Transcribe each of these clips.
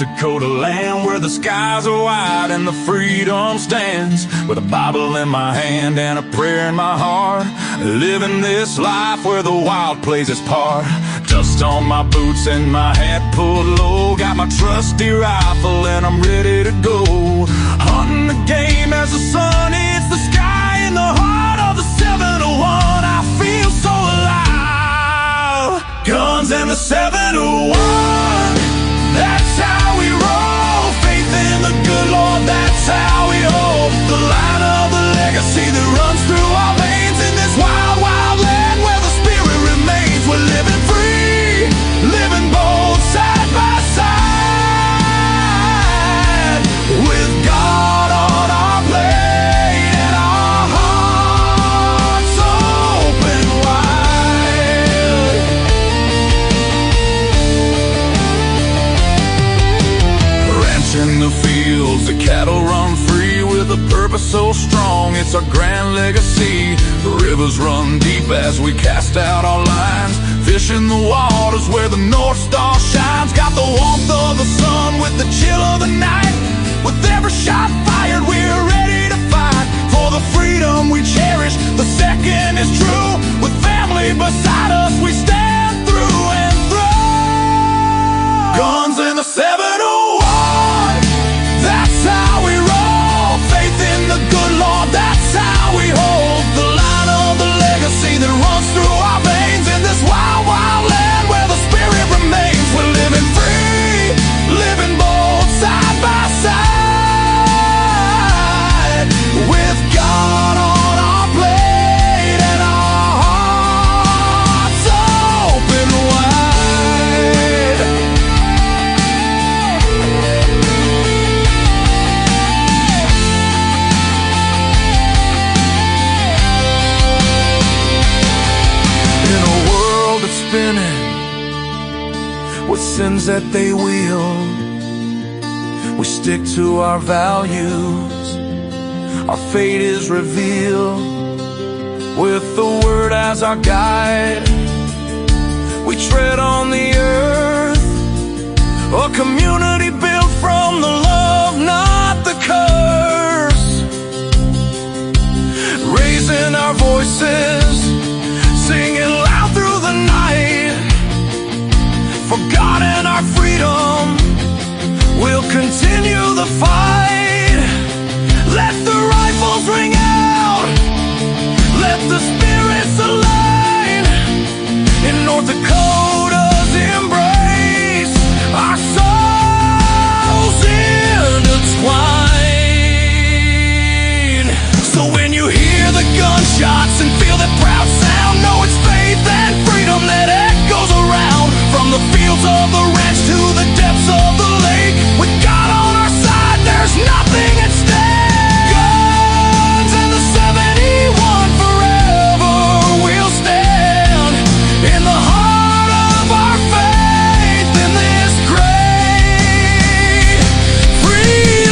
Dakota land where the skies are wide and the freedom stands. With a Bible in my hand and a prayer in my heart, living this life where the wild plays its part. Dust on my boots and my hat pulled low, got my trusty rifle and I'm ready to go. Hunting the game as the sun hits the sky in the heart of the 701. I feel so alive. Guns and the 701, that's how we roll. Faith in the good Lord, that's how we hold the line of the legacy that runs through our veins in this wild, wild land where the spirit remains. We're living free, living bold, side by side, with God on our plate and our hearts open wide. Ranch in the fields, the cattle run free with a purpose so strong, it's our grand legacy. The rivers run deep as we cast out our lines, fish in the waters where the North Star shines. Got the warmth of the sun with the chill of the night. With every shot fired, we're ready to fight for the freedom we cherish. The second is true. With family beside us, we stand through and through. Guns in the 701, that's how we roll. Faith in the good Lord, that's how we hold the line of the legacy that runs through our veins in this wild, wild land where the spirit remains. We're living free, living bold, side by side, with God on our plate and our hearts open wide. In a world that's spinning with sins that they wield, we stick to our values. Our fate is revealed with the word as our guide. We tread on the earth, a community built from the love, not the curse. Raising our voices, singing loud through the night, for God and our freedom, we'll continue the fight. Let the rifles ring out, let the spirits align. In North Dakota's embrace, our souls intertwine. So when you hear the gunshots and feel that proud sound, know it's faith and freedom that echoes around. From the fields of the ranch to the depths of the lake, with God on our side, there's nothing at stake. Guns and the 71 forever will stand in the heart of our faith in this great free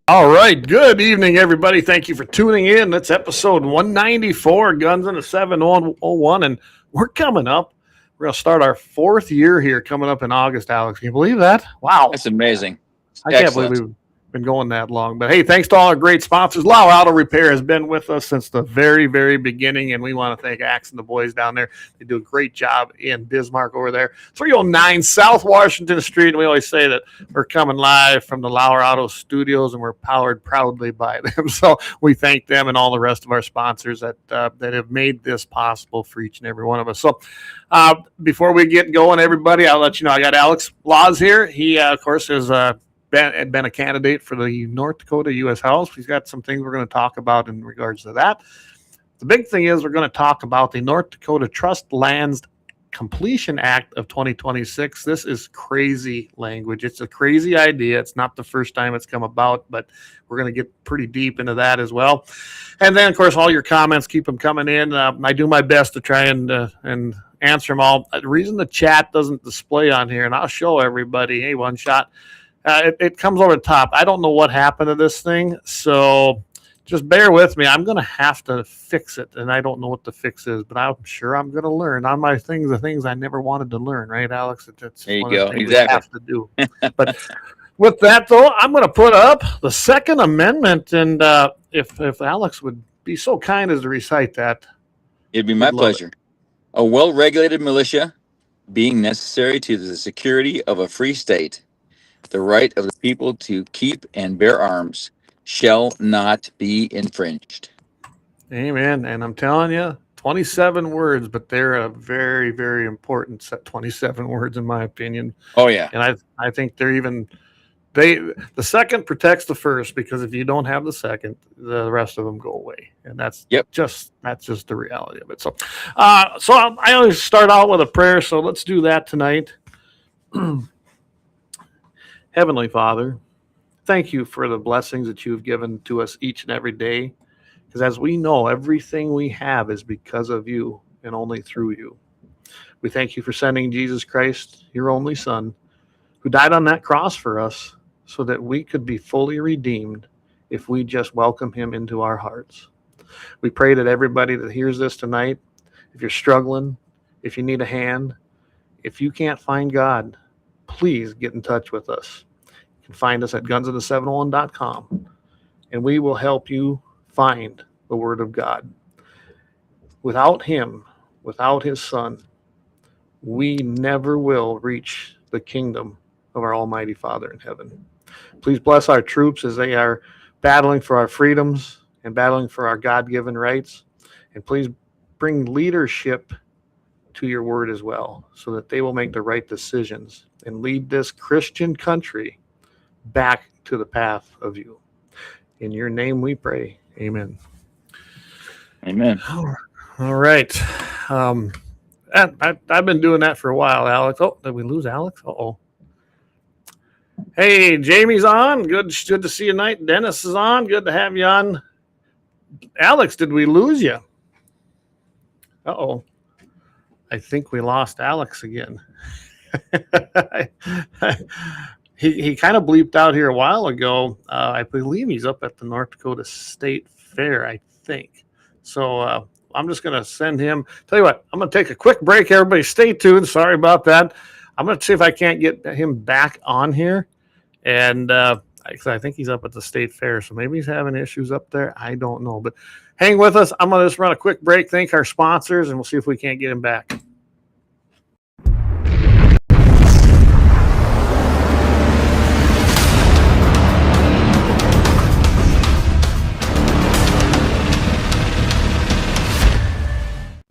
All right. Good evening, everybody. Thank you for tuning in. That's episode 194, Guns in the 701, and we're coming up. We're going to start our fourth year here coming up in August, Alex. Can you believe that? Wow. That's amazing. I can't believe we've been going that long. But, hey, thanks to all our great sponsors. LAUER Auto Repair has been with us since the very, very beginning, and we want to thank Axe and the boys down there. They do a great job in Bismarck over there. 309 South Washington Street, and we always say that we're coming live from the LAUER Auto Studios, and we're powered proudly by them. So we thank them and all the rest of our sponsors that have made this possible for each and every one of us. So before we get going, everybody, I'll let you know I got Alex Laws here. He, of course, is been a candidate for the North Dakota U.S. House. He's got some things we're going to talk about in regards to that. The big thing is we're going to talk about the North Dakota Trust Lands Completion Act of 2026. This is crazy language. It's a crazy idea. It's not the first time it's come about, but we're going to get pretty deep into that as well. And then, of course, all your comments, keep them coming in. I do my best to try and answer them all. The reason the chat doesn't display on here, and I'll show everybody, hey, one shot, it comes over the top. I don't know what happened to this thing, so just bear with me. I'm going to have to fix it, and I don't know what the fix is, but I'm sure I'm going to learn on my things, the things I never wanted to learn, right, Alex? That's there you one go. of the things Exactly. we have to do. But with that, though, I'm going to put up the Second Amendment, and if Alex would be so kind as to recite that. It'd be my pleasure. A well-regulated militia being necessary to the security of a free state, the right of the people to keep and bear arms shall not be infringed. Amen. And I'm telling you, 27 words, but they're a very, very important set. 27 words, in my opinion. Oh, yeah. And I think they're even the second protects the first, because if you don't have the second, the rest of them go away. And that's just the reality of it. So I always start out with a prayer. So let's do that tonight. Heavenly Father, thank you for the blessings that you've given to us each and every day. Because as we know, everything we have is because of you and only through you. We thank you for sending Jesus Christ, your only Son, who died on that cross for us so that we could be fully redeemed if we just welcome him into our hearts. We pray that everybody that hears this tonight, if you're struggling, if you need a hand, if you can't find God, please get in touch with us. You can find us at gunsofthe701.com, and we will help you find the Word of God. Without him, without his Son, we never will reach the kingdom of our Almighty Father in heaven. Please bless our troops as they are battling for our freedoms and battling for our God-given rights. And please bring leadership to your word as well, so that they will make the right decisions and lead this Christian country back to the path of you. In your name we pray. Amen. Amen. All right. I've been doing that for a while, Alex. Oh, did we lose Alex? Uh-oh. Hey, Jamie's on. Good to see you tonight. Dennis is on. Good to have you on. Alex, did we lose you? Uh-oh. I think we lost Alex again. He kind of bleeped out here a while ago. I believe he's up at the North Dakota State Fair, I think. So I'm just going to send him. Tell you what, I'm going to take a quick break. Everybody stay tuned. Sorry about that. I'm going to see if I can't get him back on here. And I think he's up at the State Fair, so maybe he's having issues up there. I don't know. But hang with us. I'm going to just run a quick break, thank our sponsors, and we'll see if we can't get him back.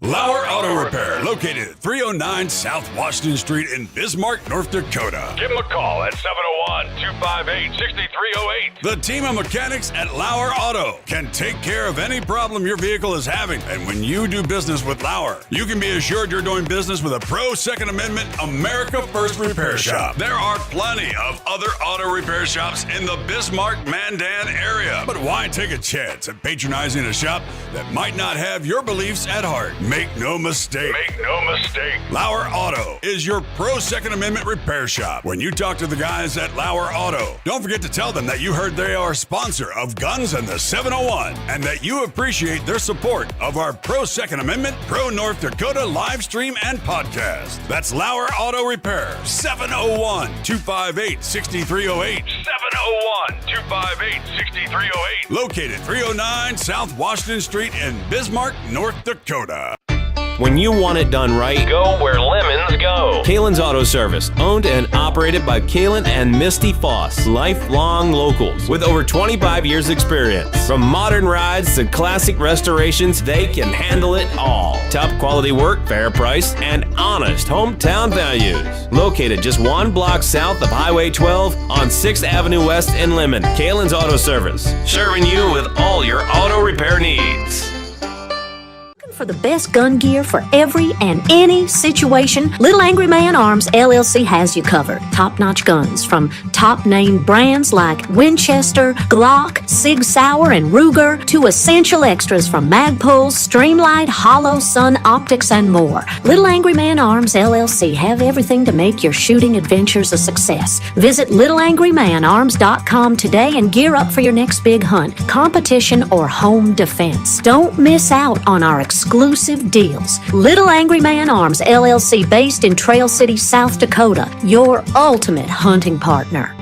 LAUER Auto Repair, located at 309 South Washington Street in Bismarck, North Dakota. Give them a call at 701-258-6308. The team of mechanics at LAUER Auto can take care of any problem your vehicle is having. And when you do business with LAUER, you can be assured you're doing business with a pro Second Amendment America First repair shop. There are plenty of other auto repair shops in the Bismarck-Mandan area. But why take a chance at patronizing a shop that might not have your beliefs at heart? Make no mistake. LAUER Auto is your pro Second Amendment repair shop. When you talk to the guys at LAUER Auto, don't forget to tell them that you heard they are a sponsor of Guns and the 701 and that you appreciate their support of our pro Second Amendment, pro North Dakota live stream and podcast. That's LAUER Auto Repair, 701-258-6308. 701-258-6308. Located 309 South Washington Street in Bismarck, North Dakota. When you want it done right, Go where lemons go. Kalon's Auto Service, owned and operated by Kalon and Misty Foss, lifelong locals with over 25 years experience. From modern rides to classic restorations, they can handle it all. Top quality work, fair price, and honest hometown values. Located just one block south of Highway 12 on 6th Avenue West in Lemmon. Kalon's Auto Service, serving you with all your auto repair needs. for the best gun gear for every and any situation, Little Angry Man Arms LLC has you covered. Top-notch guns from top-name brands like Winchester, Glock, Sig Sauer, and Ruger to essential extras from Magpul's, Streamlight, Hollow, Sun Optics, and more. Little Angry Man Arms LLC have everything to make your shooting adventures a success. Visit littleangrymanarms.com today and gear up for your next big hunt, competition, or home defense. Don't miss out on our exclusive deals. Little Angry Man Arms LLC, based in Trail City, South Dakota, your ultimate hunting partner.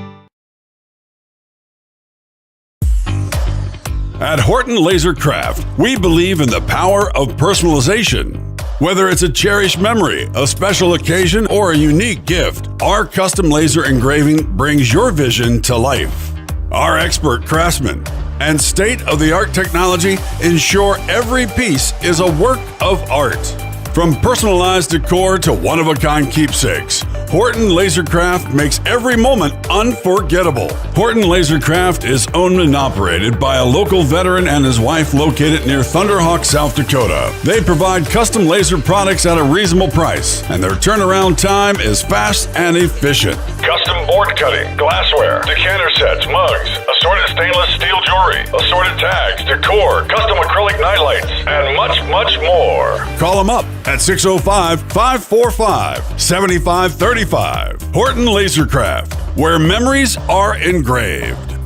At Horton LaserCraft, we believe in the power of personalization. Whether it's a cherished memory, a special occasion, or a unique gift, our custom laser engraving brings your vision to life. Our expert craftsmen and state-of-the-art technology ensure every piece is a work of art. From personalized decor to one-of-a-kind keepsakes, Horton LaserCraft makes every moment unforgettable. Horton LaserCraft is owned and operated by a local veteran and his wife located near Thunderhawk, South Dakota. They provide custom laser products at a reasonable price, and their turnaround time is fast and efficient. Custom board cutting, glassware, decanter sets, mugs, assorted stainless steel jewelry, assorted tags, decor, custom acrylic nightlights, and much, much more. Call them up at 605-545-7535. Horton LaserCraft, where memories are engraved.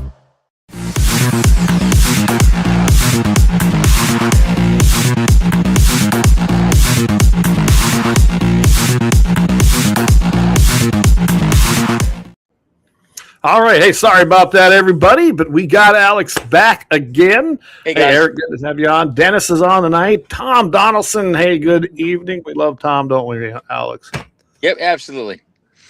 All right. Hey, sorry about that, everybody, but we got Alex back again. Hey, guys. Hey, Eric, good to have you on. Dennis is on tonight. Tom Donaldson. Hey, good evening. We love Tom, don't we, Alex? Yep, absolutely.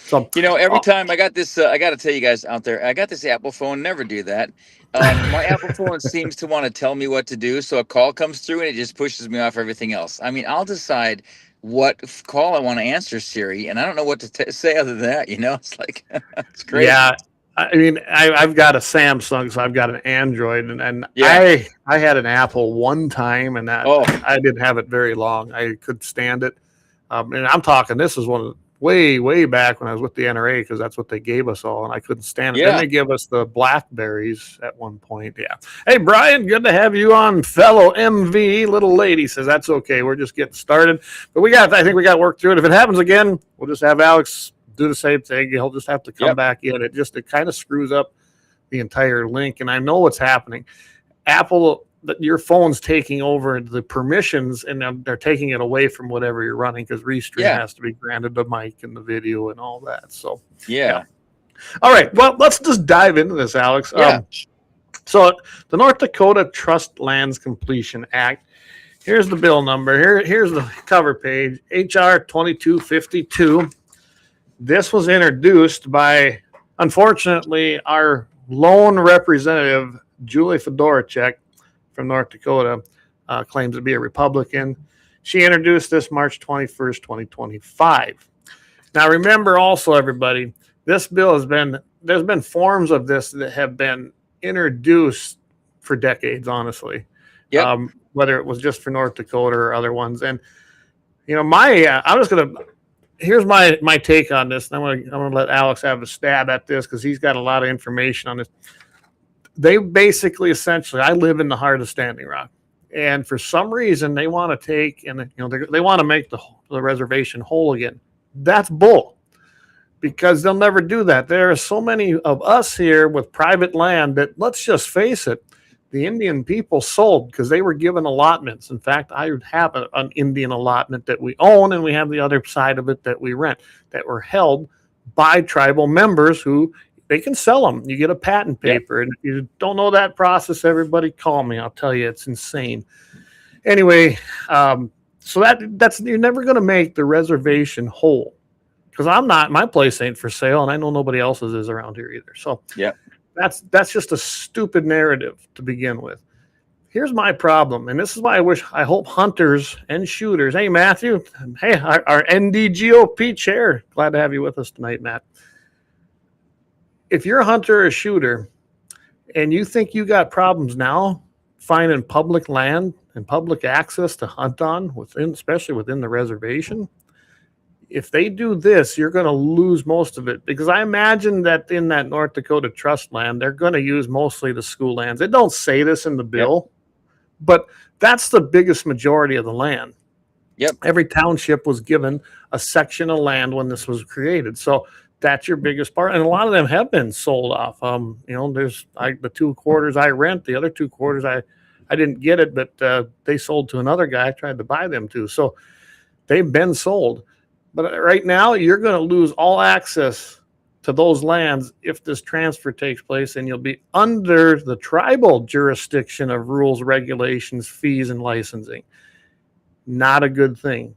So, Every time I got this, I got to tell you guys out there, I got this Apple phone. Never do that. My Apple phone seems to want to tell me what to do, so a call comes through and it just pushes me off everything else. I mean, I'll decide what call I want to answer, Siri, and I don't know what to say other than that. It's like it's crazy. Yeah. I mean, I've got a Samsung, so I've got an Android, and Yeah. I had an Apple one time, and I didn't have it very long. I could stand it. And I'm talking, this is one of the way back when I was with the NRA, because that's what they gave us all, and I couldn't stand it. Yeah. Then they give us the Blackberries at one point. Yeah. Hey, Brian, good to have you on. Fellow MV, little lady says that's okay. We're just getting started, but I think we got to work through it. If it happens again, we'll just have Alex do the same thing. He'll just have to come back in. It kind of screws up the entire link, and I know what's happening. Apple, your phone's taking over the permissions, and they're taking it away from whatever you're running, because Restream has to be granted the mic and the video and all that. So yeah. All right, well, let's just dive into this, Alex. So the North Dakota Trust Lands Completion Act. Here's the bill number. Here's the cover page. HR 2252. This was introduced by, unfortunately, our lone representative, Julie Fedoracek from North Dakota, claims to be a Republican. She introduced this March 21st, 2025. Now, remember also, everybody, this bill there's been forms of this that have been introduced for decades, honestly. Yep. Whether it was just for North Dakota or other ones. And, here's my take on this, and I'm gonna let Alex have a stab at this, because he's got a lot of information on this. They basically, essentially, I live in the heart of Standing Rock, and for some reason they want to take and they want to make the reservation whole again. That's bull, because they'll never do that. There are so many of us here with private land that, let's just face it, the Indian people sold because they were given allotments. In fact, I have an Indian allotment that we own, and we have the other side of it that we rent, that were held by tribal members who they can sell them. You get a patent paper. And if you don't know that process, everybody call me. I'll tell you, it's insane. Anyway, so that's you're never going to make the reservation whole, because my place ain't for sale, and I know nobody else's is around here either. So that's just a stupid narrative to begin with. Here's my problem, and this is why I hope hunters and shooters. Hey, Matthew. Hey, our NDGOP chair. Glad to have you with us tonight, Matt. If you're a hunter or a shooter and you think you got problems now finding public land and public access to hunt on, especially within the reservation, if they do this, you're going to lose most of it, because I imagine that in that North Dakota trust land, they're going to use mostly the school lands. They don't say this in the bill, but that's the biggest majority of the land. Yep. Every township was given a section of land when this was created. So that's your biggest part. And a lot of them have been sold off. There's the 2 quarters I rent, the other 2 quarters I didn't get it, but they sold to another guy I tried to buy them to. So they've been sold. But right now, you're going to lose all access to those lands if this transfer takes place, and you'll be under the tribal jurisdiction of rules, regulations, fees, and licensing. Not a good thing.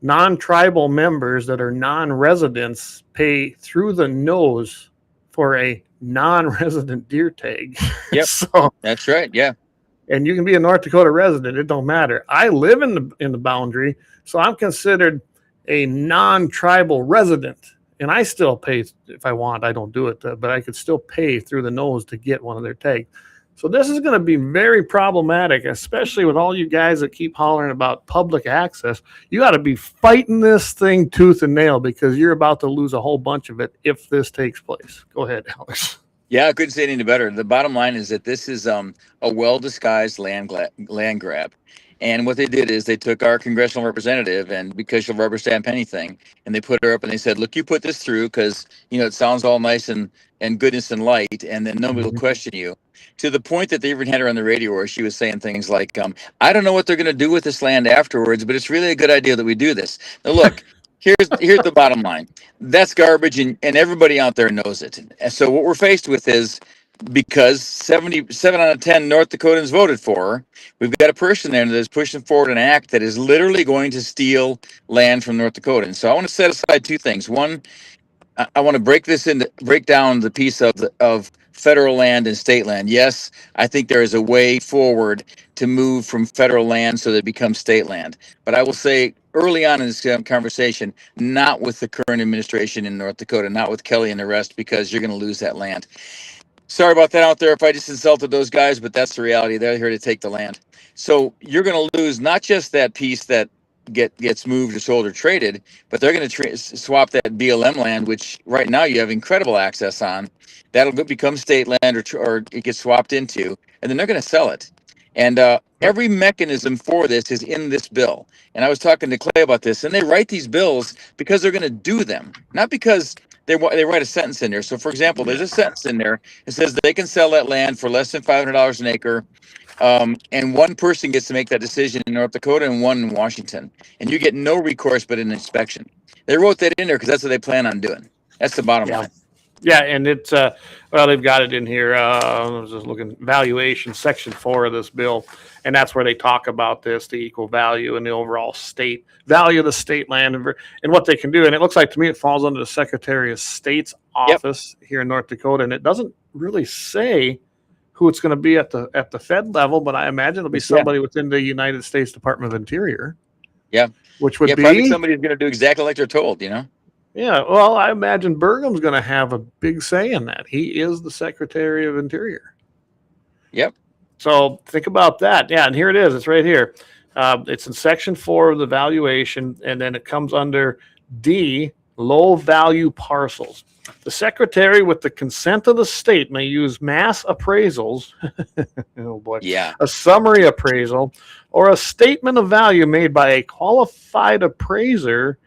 Non-tribal members that are non-residents pay through the nose for a non-resident deer tag. Yep. So that's right. Yeah. And you can be a North Dakota resident. It don't matter. I live in the boundary, so I'm considered a non-tribal resident, and I still pay if I want. I don't do it, but I could still pay through the nose to get one of their tags. So this is going to be very problematic, especially with all you guys that keep hollering about public access. You got to be fighting this thing tooth and nail, because you're about to lose a whole bunch of it if this takes place. Go ahead, Alex. Yeah, I couldn't say it any better. The bottom line is that this is a well-disguised land grab. And what they did is they took our congressional representative, and because she'll rubber stamp anything, and they put her up and they said, look, you put this through because, it sounds all nice and goodness and light, and then nobody will question you. To the point that they even had her on the radio where she was saying things like, I don't know what they're going to do with this land afterwards, but it's really a good idea that we do this. Now, look, here's the bottom line. That's garbage, and everybody out there knows it. And so what we're faced with is, because 77 out of 10 North Dakotans voted for her, we've got a person there that is pushing forward an act that is literally going to steal land from North Dakotans. So I want to set aside 2 things. One, I want to break down the piece of federal land and state land. Yes, I think there is a way forward to move from federal land so that it becomes state land. But I will say early on in this conversation, not with the current administration in North Dakota, not with Kelly and the rest, because you're going to lose that land. Sorry about that out there if I just insulted those guys, but that's the reality. They're here to take the land. So you're going to lose not just that piece that gets moved or sold or traded, but they're going to swap that BLM land, which right now you have incredible access on. That'll become state land or it gets swapped into, and then they're going to sell it. And every mechanism for this is in this bill. And I was talking to Clay about this, and they write these bills because they're going to do them, not because they write a sentence in there. So, for example, there's a sentence in there that says they can sell that land for less than $500 an acre, and one person gets to make that decision in North Dakota and one in Washington. And you get no recourse but an inspection. They wrote that in there because that's what they plan on doing. That's the bottom line. Yeah, and it's they've got it in here. I was just looking, valuation, section 4 of this bill, and that's where they talk about this, the equal value and the overall state value of the state land and what they can do. And it looks like to me it falls under the Secretary of State's office here in North Dakota, and it doesn't really say who it's going to be at the Fed level, but I imagine it'll be somebody within the United States Department of Interior. Yeah, which would be probably somebody who's going to do exactly like they're told. Yeah, well, I imagine Burgum's going to have a big say in that. He is the Secretary of Interior. Yep. So think about that. Yeah, and here it is. It's right here. It's in section 4 of the valuation, and then it comes under D, low value parcels. The Secretary, with the consent of the state, may use mass appraisals, oh boy, a summary appraisal, or a statement of value made by a qualified appraiser,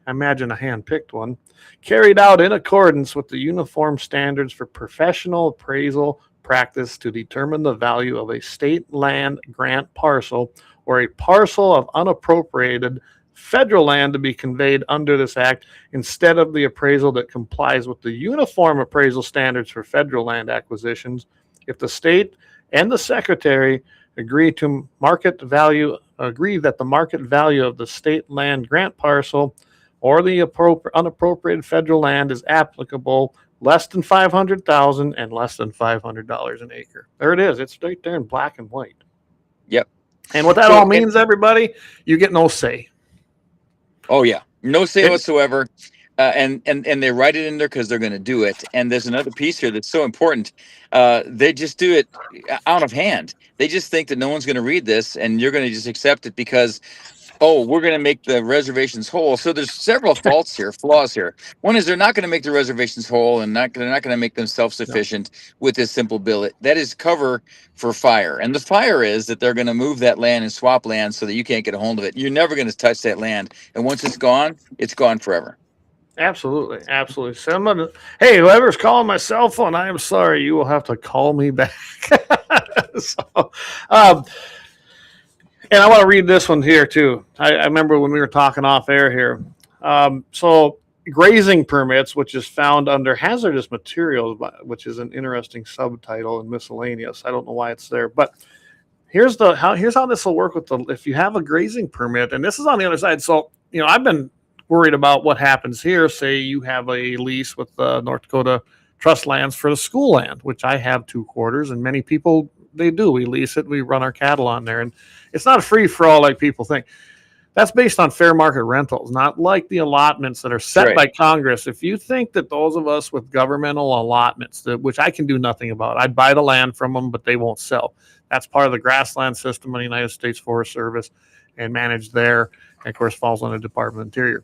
I imagine a hand-picked one, carried out in accordance with the uniform standards for professional appraisal practice to determine the value of a state land grant parcel or a parcel of unappropriated federal land to be conveyed under this act instead of the appraisal that complies with the uniform appraisal standards for federal land acquisitions. If the state and the Secretary agree that the market value of the state land grant parcel or the unappropriated federal land is applicable, less than $500,000 and less than $500 an acre. There it is. It's right there in black and white. Yep. And what that all means, everybody, you get no say. Oh, yeah. No say whatsoever. and they write it in there because they're going to do it. And there's another piece here that's so important. They just do it out of hand. They just think that no one's going to read this, and you're going to just accept it because, oh, we're going to make the reservations whole. So there's several flaws here. One is they're not going to make the reservations whole, and they're not going to make them self-sufficient with this simple bill. That is cover for fire. And the fire is that they're going to move that land and swap land so that you can't get a hold of it. You're never going to touch that land. And once it's gone forever. Absolutely. Someone, hey, whoever's calling my cell phone, I am sorry. You will have to call me back. So, and I want to read this one here too. I remember when we were talking off air here. So grazing permits, which is found under hazardous materials, which is an interesting subtitle in miscellaneous. I don't know why it's there, but here's how this will work with if you have a grazing permit, and this is on the other side. So, I've been worried about what happens here. Say you have a lease with North Dakota Trust Lands for the school land, which I have 2 quarters, and many people, they do. We lease it. We run our cattle on there, and it's not a free for all like people think. That's based on fair market rentals, not like the allotments that are set by Congress. If you think that those of us with governmental allotments, which I can do nothing about, I'd buy the land from them, but they won't sell. That's part of the grassland system of the United States Forest Service and managed there. And of course, falls on the Department of Interior.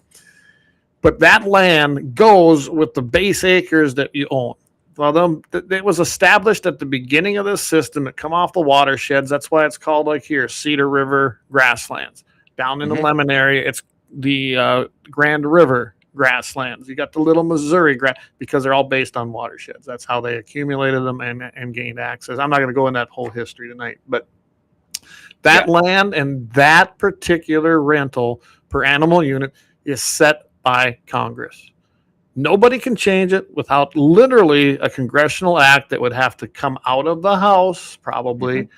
But that land goes with the base acres that you own. Well, it was established at the beginning of this system that come off the watersheds. That's why it's called, like here, Cedar River grasslands. Down in the Lemmon area, it's the Grand River grasslands. You got the Little Missouri because they're all based on watersheds. That's how they accumulated them and gained access. I'm not going to go in that whole history tonight, but that land and that particular rental per animal unit is set by Congress. Nobody can change it without literally a congressional act that would have to come out of the House, probably,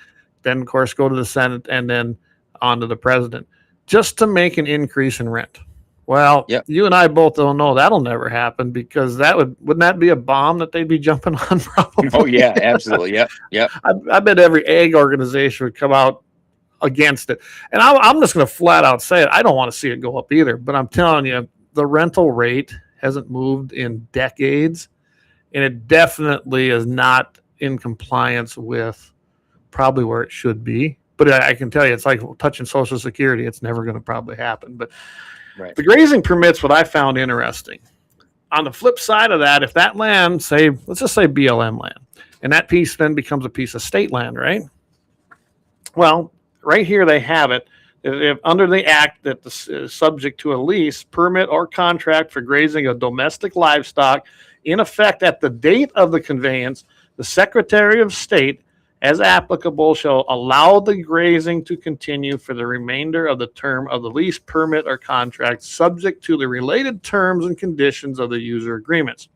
then, of course, go to the Senate and then on to the president, just to make an increase in rent. Well, you and I both don't know that'll never happen because wouldn't that be a bomb that they'd be jumping on? Probably. Oh, yeah, absolutely. Yep. I bet every ag organization would come out against it. And I'm just going to flat out say it. I don't want to see it go up either, but I'm telling you, the rental rate hasn't moved in decades, and it definitely is not in compliance with probably where it should be. But I can tell you, it's like touching Social Security. It's never going to probably happen. But the grazing permits, what I found interesting. On the flip side of that, if that land, let's just say BLM land, and that piece then becomes a piece of state land, right? Well, right here they have it. If under the act that is subject to a lease, permit, or contract for grazing of domestic livestock in effect at the date of the conveyance, the Secretary of State, as applicable, shall allow the grazing to continue for the remainder of the term of the lease, permit, or contract, subject to the related terms and conditions of the user agreements,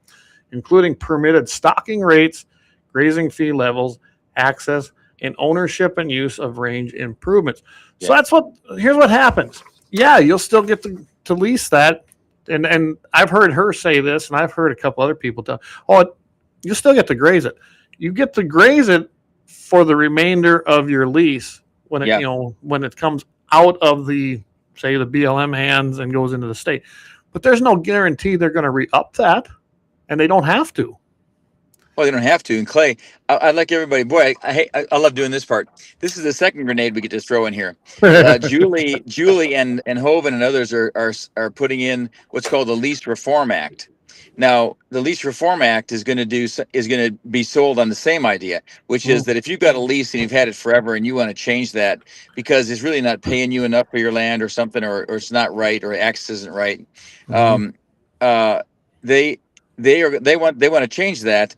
including permitted stocking rates, grazing fee levels, access, and ownership and use of range improvements. So here's what happens. Yeah, you'll still get to lease that. And I've heard her say this, and I've heard a couple other people tell, you still get to graze it. You get to graze it for the remainder of your lease when it comes out of the BLM hands and goes into the state. But there's no guarantee they're going to re-up that, and they don't have to. Well, they don't have to. And Clay, I'd like everybody. Boy, I love doing this part. This is the second grenade we get to throw in here. Julie, and Hoven and others are putting in what's called the Lease Reform Act. Now, the Lease Reform Act is going to be sold on the same idea, which is that if you've got a lease and you've had it forever and you want to change that because it's really not paying you enough for your land or something, or it's not right, or access isn't right, they want to change that,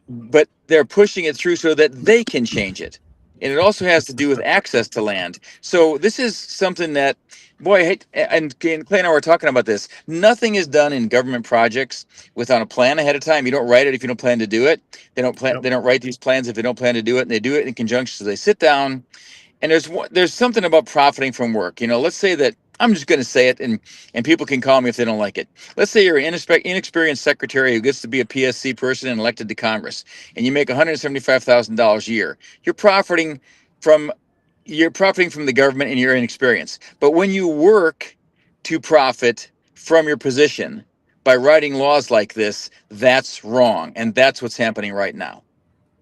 but they're pushing it through so that they can change it. And it also has to do with access to land. So this is something that, and Clay and I were talking about this. Nothing is done in government projects without a plan ahead of time. You don't write it if you don't plan to do it. They don't write these plans if they don't plan to do it, and they do it in conjunction. So they sit down, and there's something about profiting from work. Let's say that, I'm just going to say it, and people can call me if they don't like it. Let's say you're an inexperienced secretary who gets to be a PSC person and elected to Congress, and you make $175,000 a year. You're profiting from the government and your inexperience. But when you work to profit from your position by writing laws like this, that's wrong. And that's what's happening right now.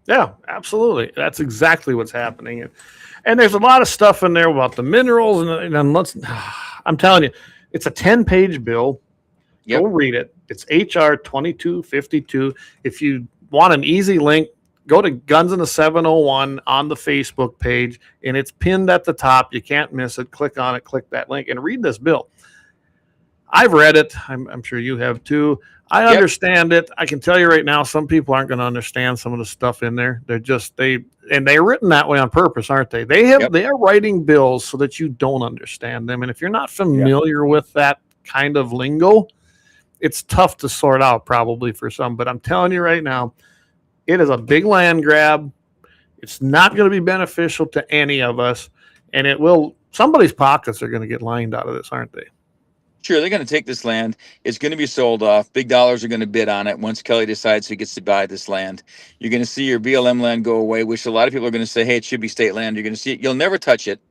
Yeah, absolutely. That's exactly what's happening. And there's a lot of stuff in there about the minerals. And let's, I'm telling you, it's a 10-page bill. Yep. Go read it. It's HR 2252. If you want an easy link, go to Guns in the 701 on the Facebook page, and it's pinned at the top. You can't miss it. Click on it, click that link, and read this bill. I've read it. I'm sure you have too. I understand it. I can tell you right now, some people aren't going to understand some of the stuff in there. They're written that way on purpose, aren't they? They are writing bills so that you don't understand them. And if you're not familiar with that kind of lingo, it's tough to sort out probably for some. But I'm telling you right now, it is a big land grab. It's not going to be beneficial to any of us. And somebody's pockets are going to get lined out of this, aren't they? Sure, they're going to take this land. It's going to be sold off. Big dollars are going to bid on it. Once Kelly decides he gets to buy this land, you're going to see your BLM land go away, which a lot of people are going to say, hey, it should be state land. You're going to see it. You'll never touch it.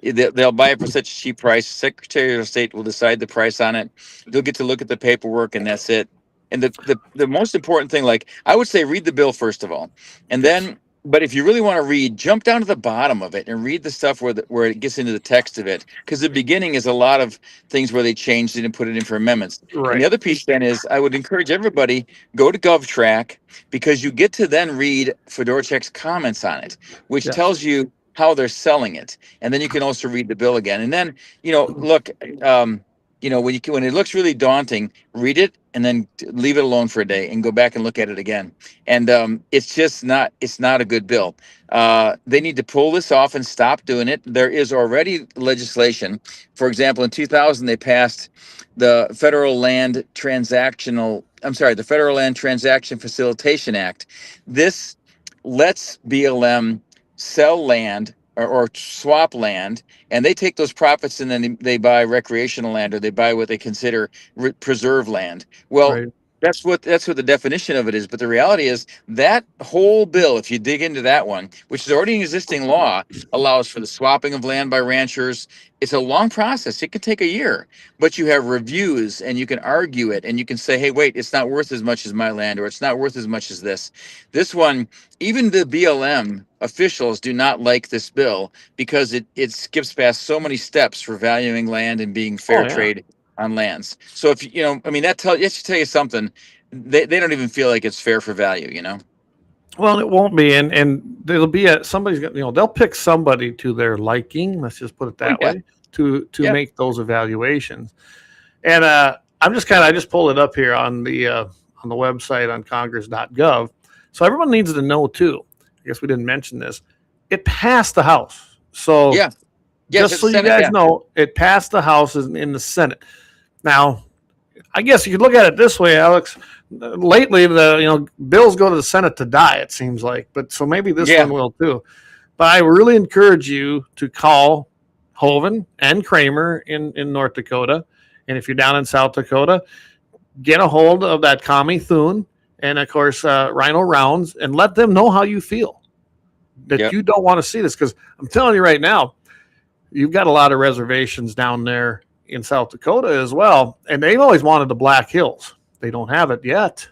They'll buy it for such a cheap price. Secretary of State will decide the price on it. They'll get to look at the paperwork, and that's it. And the most important thing, like I would say, read the bill first of all, and then. But if you really want to read, jump down to the bottom of it and read the stuff where it gets into the text of it. Because the beginning is a lot of things where they changed it and put it in for amendments. Right. And the other piece then is I would encourage everybody, go to GovTrack, because you get to then read Fedorchak's comments on it, which tells you how they're selling it. And then you can also read the bill again. And then, look, when it looks really daunting, read it and then leave it alone for a day and go back and look at it again. And it's not a good bill. They need to pull this off and stop doing it. There is already legislation. For example, in 2000, they passed the Federal Land Transaction Facilitation Act. This lets BLM sell land or swap land, and they take those profits and then they buy recreational land, or they buy what they consider preserve land. Well, that's what the definition of it is. But the reality is that whole bill, if you dig into that one, which is already an existing law, allows for the swapping of land by ranchers. It's a long process. It could take a year, but you have reviews and you can argue it and you can say, hey, wait, it's not worth as much as my land, or it's not worth as much as this. This one, even the BLM officials do not like this bill because it skips past so many steps for valuing land and being fair trade on lands. So if that should tell you something. They don't even feel like it's fair for value, Well, it won't be, and there'll be somebody's they'll pick somebody to their liking. Let's just put it that way to make those evaluations. And I just pulled it up here on the website on Congress.gov. So everyone needs to know too. I guess we didn't mention this. It passed the House. So just so you guys know, it passed the House in the Senate. Now, I guess you could look at it this way, Alex. Lately, the bills go to the Senate to die, it seems like. But so maybe this one will too. But I really encourage you to call Hoven and Kramer in North Dakota. And if you're down in South Dakota, get a hold of that Kami Thune and, of course, Rhino Rounds, and let them know how you feel. That you don't want to see this. Because I'm telling you right now, you've got a lot of reservations down there in South Dakota as well. And they've always wanted the Black Hills. They don't have it yet.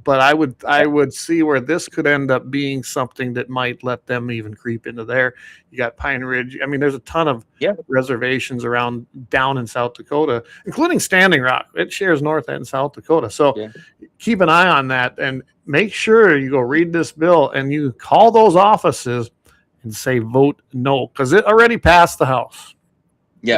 But I would see where this could end up being something that might let them even creep into there. You got Pine Ridge. I mean, there's a ton of reservations around down in South Dakota, including Standing Rock. It shares North and South Dakota. So keep an eye on that and make sure you go read this bill and you call those offices and say vote no, because it already passed the House. Yeah,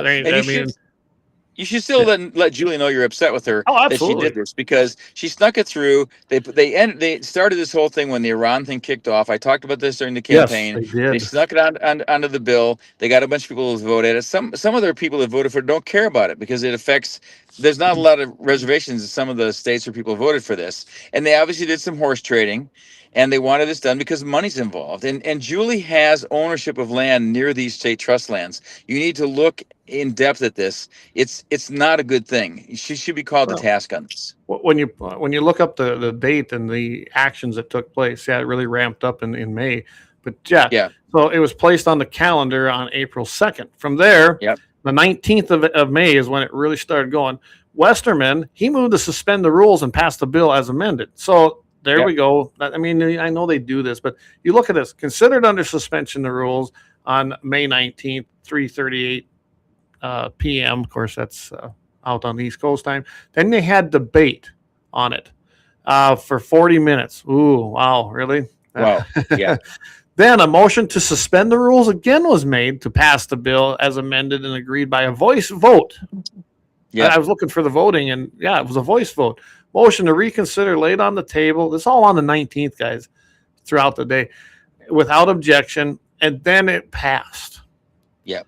you should still let Julie know you're upset with her that she did this, because she snuck it through. They started this whole thing when the Iran thing kicked off. I talked about this during the campaign. Yes, they did. They snuck it onto the bill. They got a bunch of people who voted it. Some other people that voted for it don't care about it because it affects. There's not a lot of reservations in some of the states where people voted for this, and they obviously did some horse trading. And they wanted this done because money's involved. And Julie has ownership of land near these state trust lands. You need to look in depth at this. It's not a good thing. She should be called to task on this. When you look up the date and the actions that took place, it really ramped up in May. But so it was placed on the calendar on April 2nd. From there, the 19th of May is when it really started going. Westerman, he moved to suspend the rules and pass the bill as amended. So there we go. I mean, I know they do this, but you look at this. Considered under suspension the rules on May 19th, 3:38 p.m. Of course, that's out on the East Coast time. Then they had debate on it for 40 minutes. Ooh, wow, really? Wow. Yeah. Then a motion to suspend the rules again was made to pass the bill as amended and agreed by a voice vote. Yeah. I was looking for the voting, and it was a voice vote. Motion to reconsider laid on the table. This is all on the 19th, guys, throughout the day, without objection, and then it passed. Yep.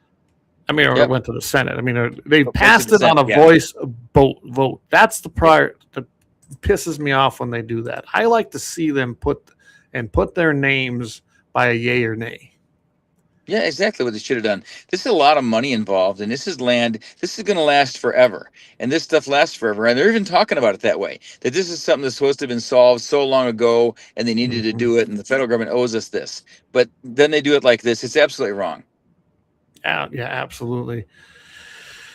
I mean, it went to the Senate. I mean, they passed it on a voice vote. That's the part that pisses me off when they do that. I like to see them put their names by a yay or nay. Yeah, exactly what they should have done. This is a lot of money involved, and this is land. This is going to last forever, and this stuff lasts forever. And they're even talking about it that way, that this is something that's supposed to have been solved so long ago, and they needed to do it, and the federal government owes us this. But then they do it like this. It's absolutely wrong. Yeah, absolutely.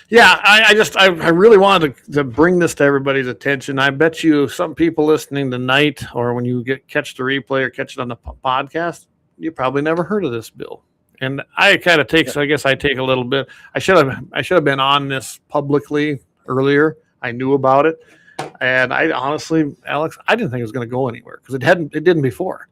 Yeah, I really wanted to bring this to everybody's attention. I bet you some people listening tonight, or when you catch the replay or catch it on the podcast, you probably never heard of this bill. And I kind of take, so I guess I take a little bit. I should have been on this publicly earlier. I knew about it, and I honestly, Alex, I didn't think it was going to go anywhere because it didn't before.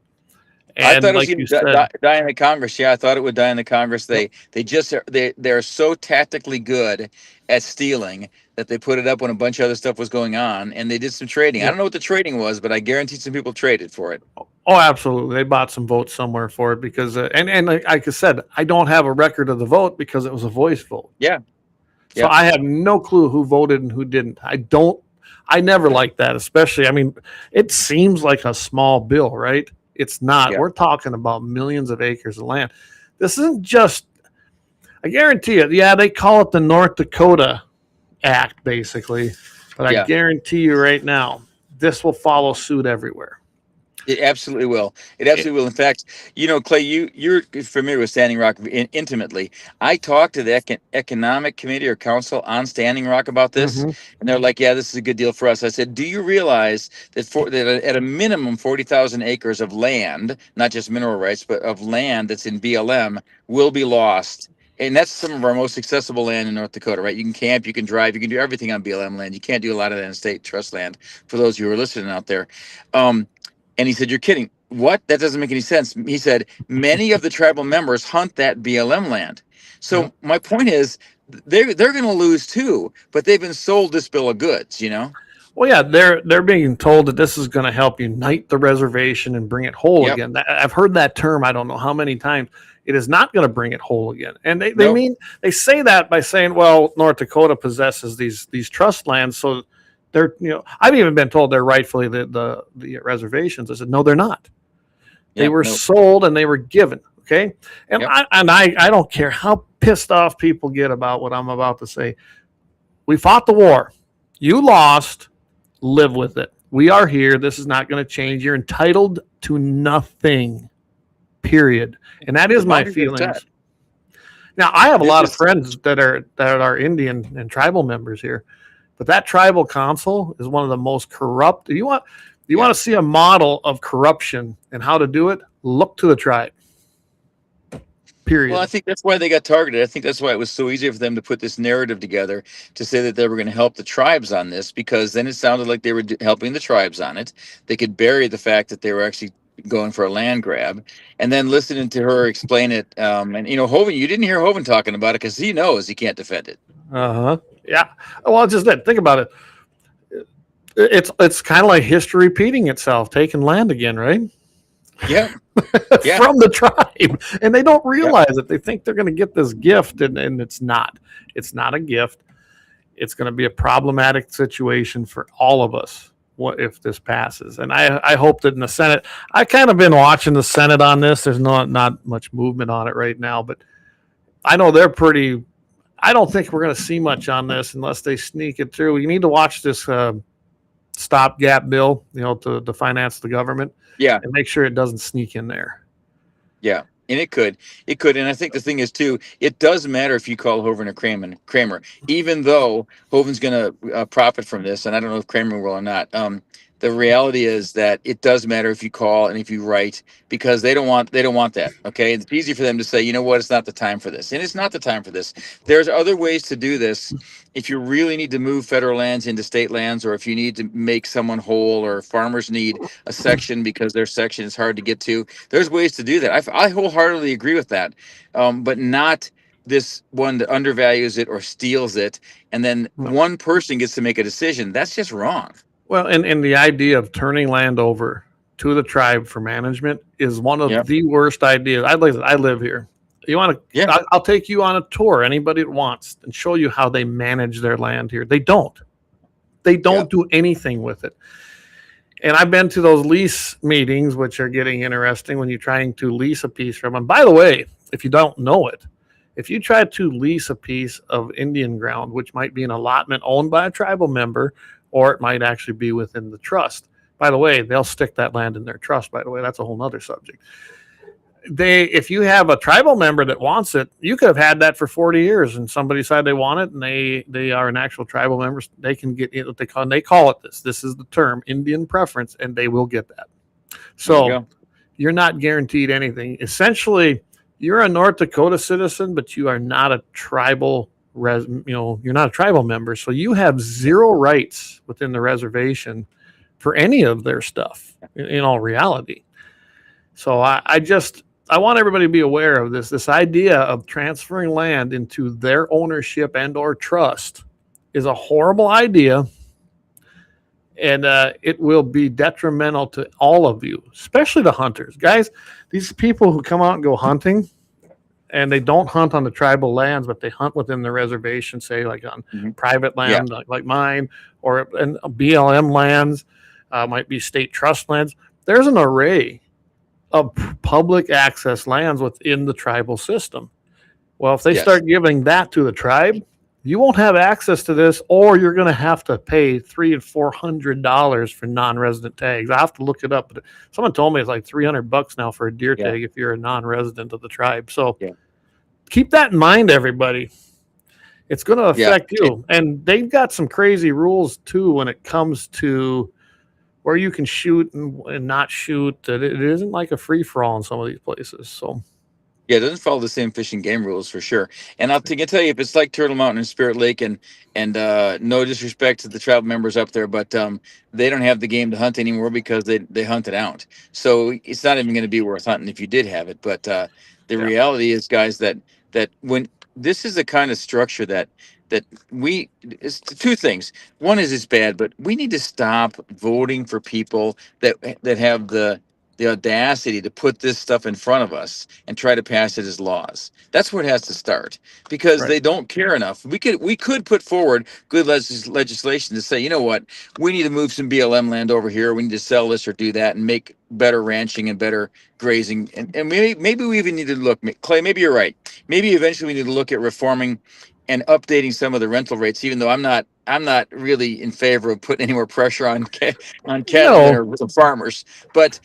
And I thought like it was going to die in the Congress. Yeah, I thought it would die in the Congress. They're so tactically good at stealing that they put it up when a bunch of other stuff was going on, and they did some trading. I don't know what the trading was, but I guarantee some people traded for it. Oh, absolutely. They bought some votes somewhere for it because, and like I said, I don't have a record of the vote because it was a voice vote. Yeah. So I have no clue who voted and who didn't. I never liked that, especially, I mean, it seems like a small bill, right? It's not. Yeah. We're talking about millions of acres of land. This isn't just, I guarantee it. Yeah, they call it the North Dakota Act, basically. But I guarantee you right now, this will follow suit everywhere. It absolutely will. It absolutely will. In fact, you know, Clay, you're familiar with Standing Rock intimately. I talked to the Economic Committee or Council on Standing Rock about this, and they're like, "Yeah, this is a good deal for us." I said, "Do you realize that that at a minimum 40,000 acres of land, not just mineral rights, but of land that's in BLM, will be lost?" And that's some of our most accessible land in North Dakota, right? You can camp, you can drive, you can do everything on BLM land. You can't do a lot of that in state trust land. For those of you who are listening out there. And he said, "You're kidding. What? That doesn't make any sense." He said, "Many of the tribal members hunt that BLM land." So my point is, they're going to lose too, but they've been sold this bill of goods, you know? Well, yeah, they're being told that this is going to help unite the reservation and bring it whole again. I've heard that term, I don't know how many times. It is not going to bring it whole again. And they say that by saying, well, North Dakota possesses these trust lands, so they're, you know, I've even been told they're rightfully the reservations. I said, no, they're not. They were sold and they were given. Okay. And I don't care how pissed off people get about what I'm about to say. We fought the war. You lost. Live with it. We are here. This is not going to change. You're entitled to nothing, period. And that is my feelings. Now, I have a lot of friends that are Indian and tribal members here. But that tribal council is one of the most corrupt. Do you want to see a model of corruption and how to do it? Look to the tribe. Period. Well, I think that's why they got targeted. I think that's why it was so easy for them to put this narrative together to say that they were going to help the tribes on this, because then it sounded like they were helping the tribes on it. They could bury the fact that they were actually going for a land grab, and then listening to her explain it. And you know, Hoven, you didn't hear Hoven talking about it because he knows he can't defend it. Yeah. Well, it's just that. Think about it. It's kind of like history repeating itself, taking land again, right? Yeah. From the tribe. And they don't realize it. They think they're going to get this gift, and it's not. It's not a gift. It's going to be a problematic situation for all of us. What if this passes? And I hope that in the Senate, I kind of been watching the Senate on this. There's not much movement on it right now, but I know they're pretty. I don't think we're going to see much on this unless they sneak it through. You need to watch this stopgap bill, you know, to finance the government. Yeah. And make sure it doesn't sneak in there. Yeah. And it could, and I think the thing is too, it does matter if you call Hovind or Kramer, even though Hovind's going to profit from this, and I don't know if Kramer will or not. The reality is that it does matter if you call and if you write, because they don't want that. Okay, it's easy for them to say, you know what, it's not the time for this, and it's not the time for this. There's other ways to do this. If you really need to move federal lands into state lands, or if you need to make someone whole, or farmers need a section because their section is hard to get to, there's ways to do that. I wholeheartedly agree with that, but not this one that undervalues it or steals it, and then one person gets to make a decision. That's just wrong. Well, and the idea of turning land over to the tribe for management is one of the worst ideas. I live here. You want to? Yeah. I'll take you on a tour. Anybody that wants, and show you how they manage their land here. They don't. They don't do anything with it. And I've been to those lease meetings, which are getting interesting when you're trying to lease a piece from them. By the way, if you don't know it, if you try to lease a piece of Indian ground, which might be an allotment owned by a tribal member, or it might actually be within the trust. By the way, they'll stick that land in their trust, by the way. That's a whole nother subject. If you have a tribal member that wants it, you could have had that for 40 years and somebody decided they want it and they are an actual tribal member. They can get what they call, and they call it this. This is the term, Indian preference, and they will get that. So you're not guaranteed anything. Essentially, you're a North Dakota citizen, but you are not a tribal you're not a tribal member, so you have zero rights within the reservation for any of their stuff in all reality. So I want everybody to be aware of this idea of transferring land into their ownership and or trust is a horrible idea, and it will be detrimental to all of you, especially the hunters. Guys, these people who come out and go hunting, and they don't hunt on the tribal lands, but they hunt within the reservation, say like on private land, like mine, or in BLM lands, might be state trust lands. There's an array of public access lands within the tribal system. Well, if they start giving that to the tribe, you won't have access to this, or you're going to have to pay $300 and $400 for non-resident tags. I have to look it up, but someone told me it's like $300 now for a deer tag if you're a non-resident of the tribe. So keep that in mind, everybody. It's going to affect you. And they've got some crazy rules too when it comes to where you can shoot and not shoot. It isn't like a free-for-all in some of these places. So. Yeah, it doesn't follow the same fish and game rules for sure. And I can tell you, if it's like Turtle Mountain and Spirit Lake, and no disrespect to the tribal members up there, but they don't have the game to hunt anymore because they hunt it out. So it's not even going to be worth hunting if you did have it. But the reality is, guys, that when this is the kind of structure that it's two things. One is it's bad, but we need to stop voting for people that have the audacity to put this stuff in front of us and try to pass it as laws. That's where it has to start, because they don't care enough. We could put forward good legislation to say, you know what, we need to move some BLM land over here. We need to sell this or do that and make better ranching and better grazing. And maybe we even need to look, Clay, maybe you're right. Maybe eventually we need to look at reforming and updating some of the rental rates, even though I'm not really in favor of putting any more pressure on cattle or farmers. But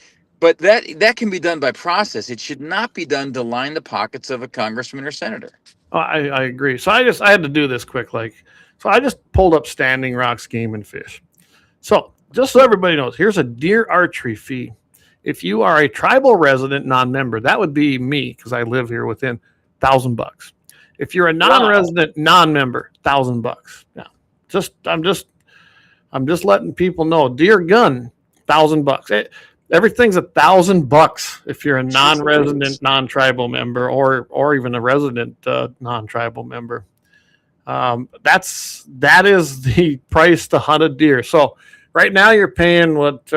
that can be done by process. It should not be done to line the pockets of a congressman or senator. I agree. So I had to do this quick. So I just pulled up Standing Rock's Game and Fish. So just so everybody knows, here's a deer archery fee. If you are a tribal resident non-member, that would be me, because I live here, within $1,000. If you're a non-resident non-member, $1,000. Yeah, I'm just letting people know. Deer gun, $1,000. Everything's $1,000 if you're a non-resident, non-tribal member, or even a resident non-tribal member. That is the price to hunt a deer. So right now you're paying what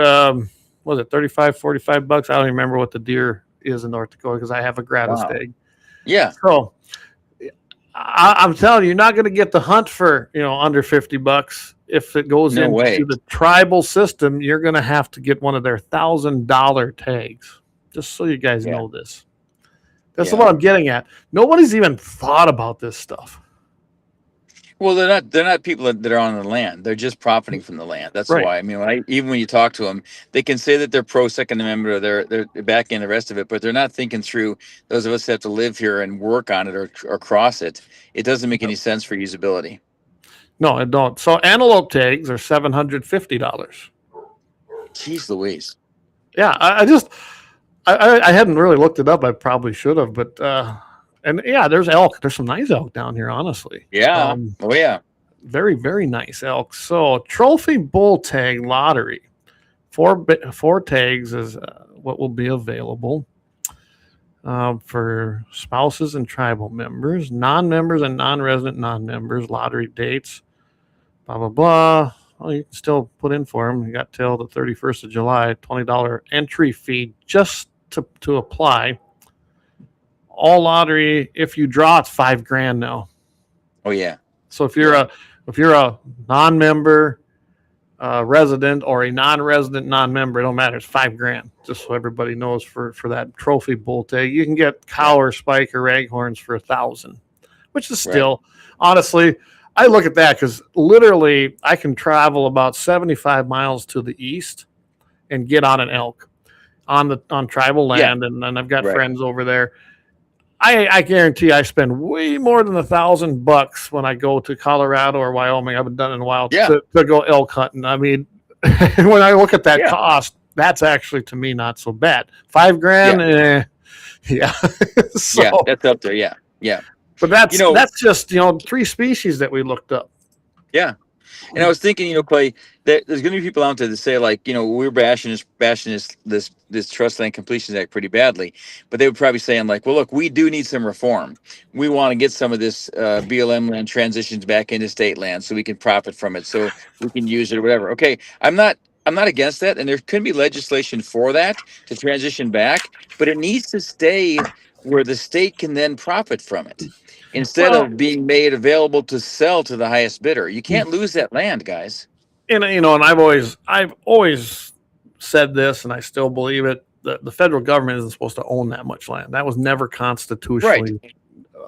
was it, $35, $45? I don't even remember what the deer is in North Dakota, because I have a gratis tag. Yeah. So I'm telling you, you're not going to get the hunt for under $50. If it goes into the tribal system, you're going to have to get one of their $1,000 tags. Just so you guys know this. That's what I'm getting at. Nobody's even thought about this stuff. Well, they're not people that are on the land. They're just profiting from the land. That's Right. why. I mean, even when you talk to them, they can say that they're pro Second Amendment or they're backing the rest of it, but they're not thinking through those of us that have to live here and work on it or cross it. It doesn't make any sense for usability. No, it don't. So antelope tags are $750. Jeez Louise. Yeah, I hadn't really looked it up. I probably should have, but and yeah, there's elk. There's some nice elk down here, honestly. Yeah. Oh yeah. Very, very nice elk. So trophy bull tag lottery, four tags is what will be available for spouses and tribal members, non-members and non-resident non-members. Lottery dates, blah blah blah. Well, you can still put in for them. You got till the 31st of July. $20 entry fee just to apply. All lottery. If you draw, it's $5,000 now. Oh yeah. So if you're a non-member resident or a non-resident non-member, it don't matter. It's $5,000. Just so everybody knows for that trophy bull tag, you can get cow or spike or raghorns for $1,000, which is still honestly. I look at that because literally I can travel about 75 miles to the east and get on an elk on tribal land, and I've got friends over there. I guarantee I spend way more than $1,000 when I go to Colorado or Wyoming. I haven't done it in a while to go elk hunting. I mean, when I look at that cost, that's actually to me not so bad. $5,000, so, yeah, that's up there. Yeah, yeah. But that's just 3 species that we looked up. Yeah. And I was thinking, Clay, that there's going to be people out there that say, like, we're bashing this Trust Land Completions Act pretty badly, but they would probably saying, like, well, look, we do need some reform. We want to get some of this BLM land transitions back into state land so we can profit from it, so we can use it or whatever. Okay, I'm not against that, and there could be legislation for that to transition back, but it needs to stay where the state can then profit from it, instead of being made available to sell to the highest bidder. You can't lose that land, guys. And and I've always said this, and I still believe it. The federal government isn't supposed to own that much land. That was never constitutionally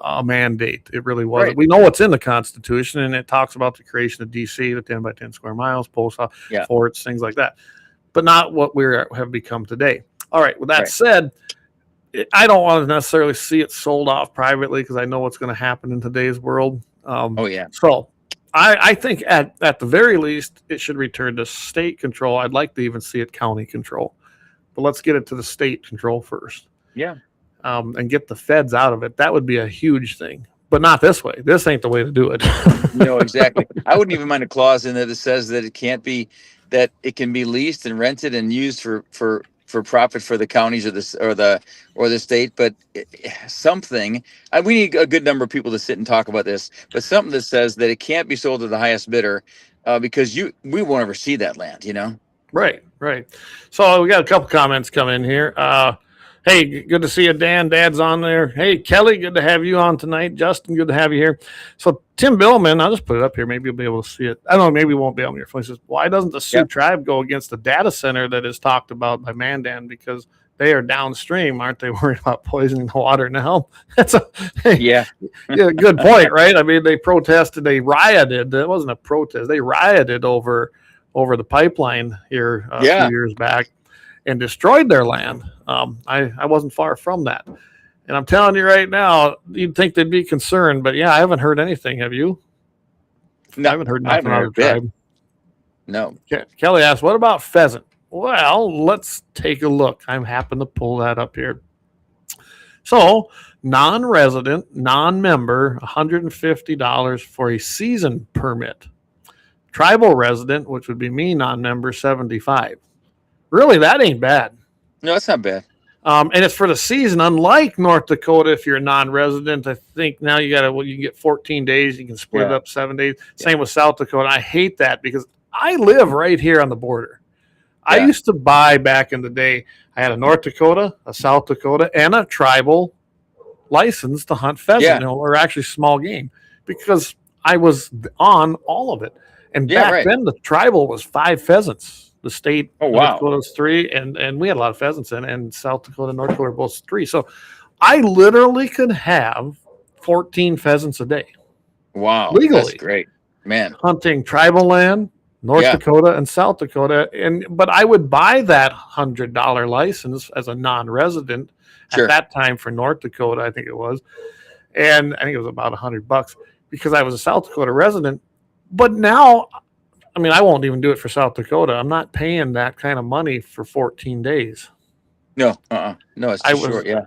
a mandate. It really wasn't. Right. We know what's in the Constitution, and it talks about the creation of DC, the 10 by 10 square miles, post forts, things like that, but not what we have become today. All right. With that said, I don't want to necessarily see it sold off privately because I know what's going to happen in today's world. So I think at the very least, it should return to state control. I'd like to even see it county control, but let's get it to the state control first. Yeah. And get the feds out of it. That would be a huge thing, but not this way. This ain't the way to do it. No, exactly. I wouldn't even mind a clause in there that says that it can be leased and rented and used for profit for the counties or the state, but something. We need a good number of people to sit and talk about this, but something that says that it can't be sold to the highest bidder, because we won't ever see that land, Right. So we got a couple comments come in here. Hey, good to see you, Dan. Dad's on there. Hey, Kelly, good to have you on tonight. Justin, good to have you here. So Tim Billman, I'll just put it up here. Maybe you'll be able to see it. I don't know. Maybe you won't be able to hear. He says, why doesn't the Sioux tribe go against the data center that is talked about by Mandan? Because they are downstream. Aren't they worried about poisoning the water now? That's good point, right? I mean, they protested. They rioted. That wasn't a protest. They rioted over the pipeline here a few years back and destroyed their land. I wasn't far from that. And I'm telling you right now, you'd think they'd be concerned, but I haven't heard anything. Have you? No, I haven't heard nothing out of the tribe. No. Kelly asked, what about pheasant? Well, let's take a look. I'm happen to pull that up here. So, non-resident, non-member, $150 for a season permit. Tribal resident, which would be me, non-member, $75. Really, that ain't bad. No, it's not bad. And it's for the season. Unlike North Dakota, if you're a non-resident, I think now you can get 14 days. You can split it up 7 days. Same with South Dakota. I hate that because I live right here on the border. I used to buy back in the day. I had a North Dakota, a South Dakota, and a tribal license to hunt pheasant, or actually small game, because I was on all of it. And back then, the tribal was 5 pheasants. The state, North Dakota was 3, and we had a lot of pheasants in, and South Dakota and North Dakota were both 3. So I literally could have 14 pheasants a day. Wow. legally. That's great. Man. Hunting tribal land, North Dakota and South Dakota. But I would buy that $100 license as a non-resident at that time for North Dakota, I think it was. And I think it was about $100 because I was a South Dakota resident. But now, I mean, I won't even do it for South Dakota. I'm not paying that kind of money for 14 days. No, no, it's too short. Yeah.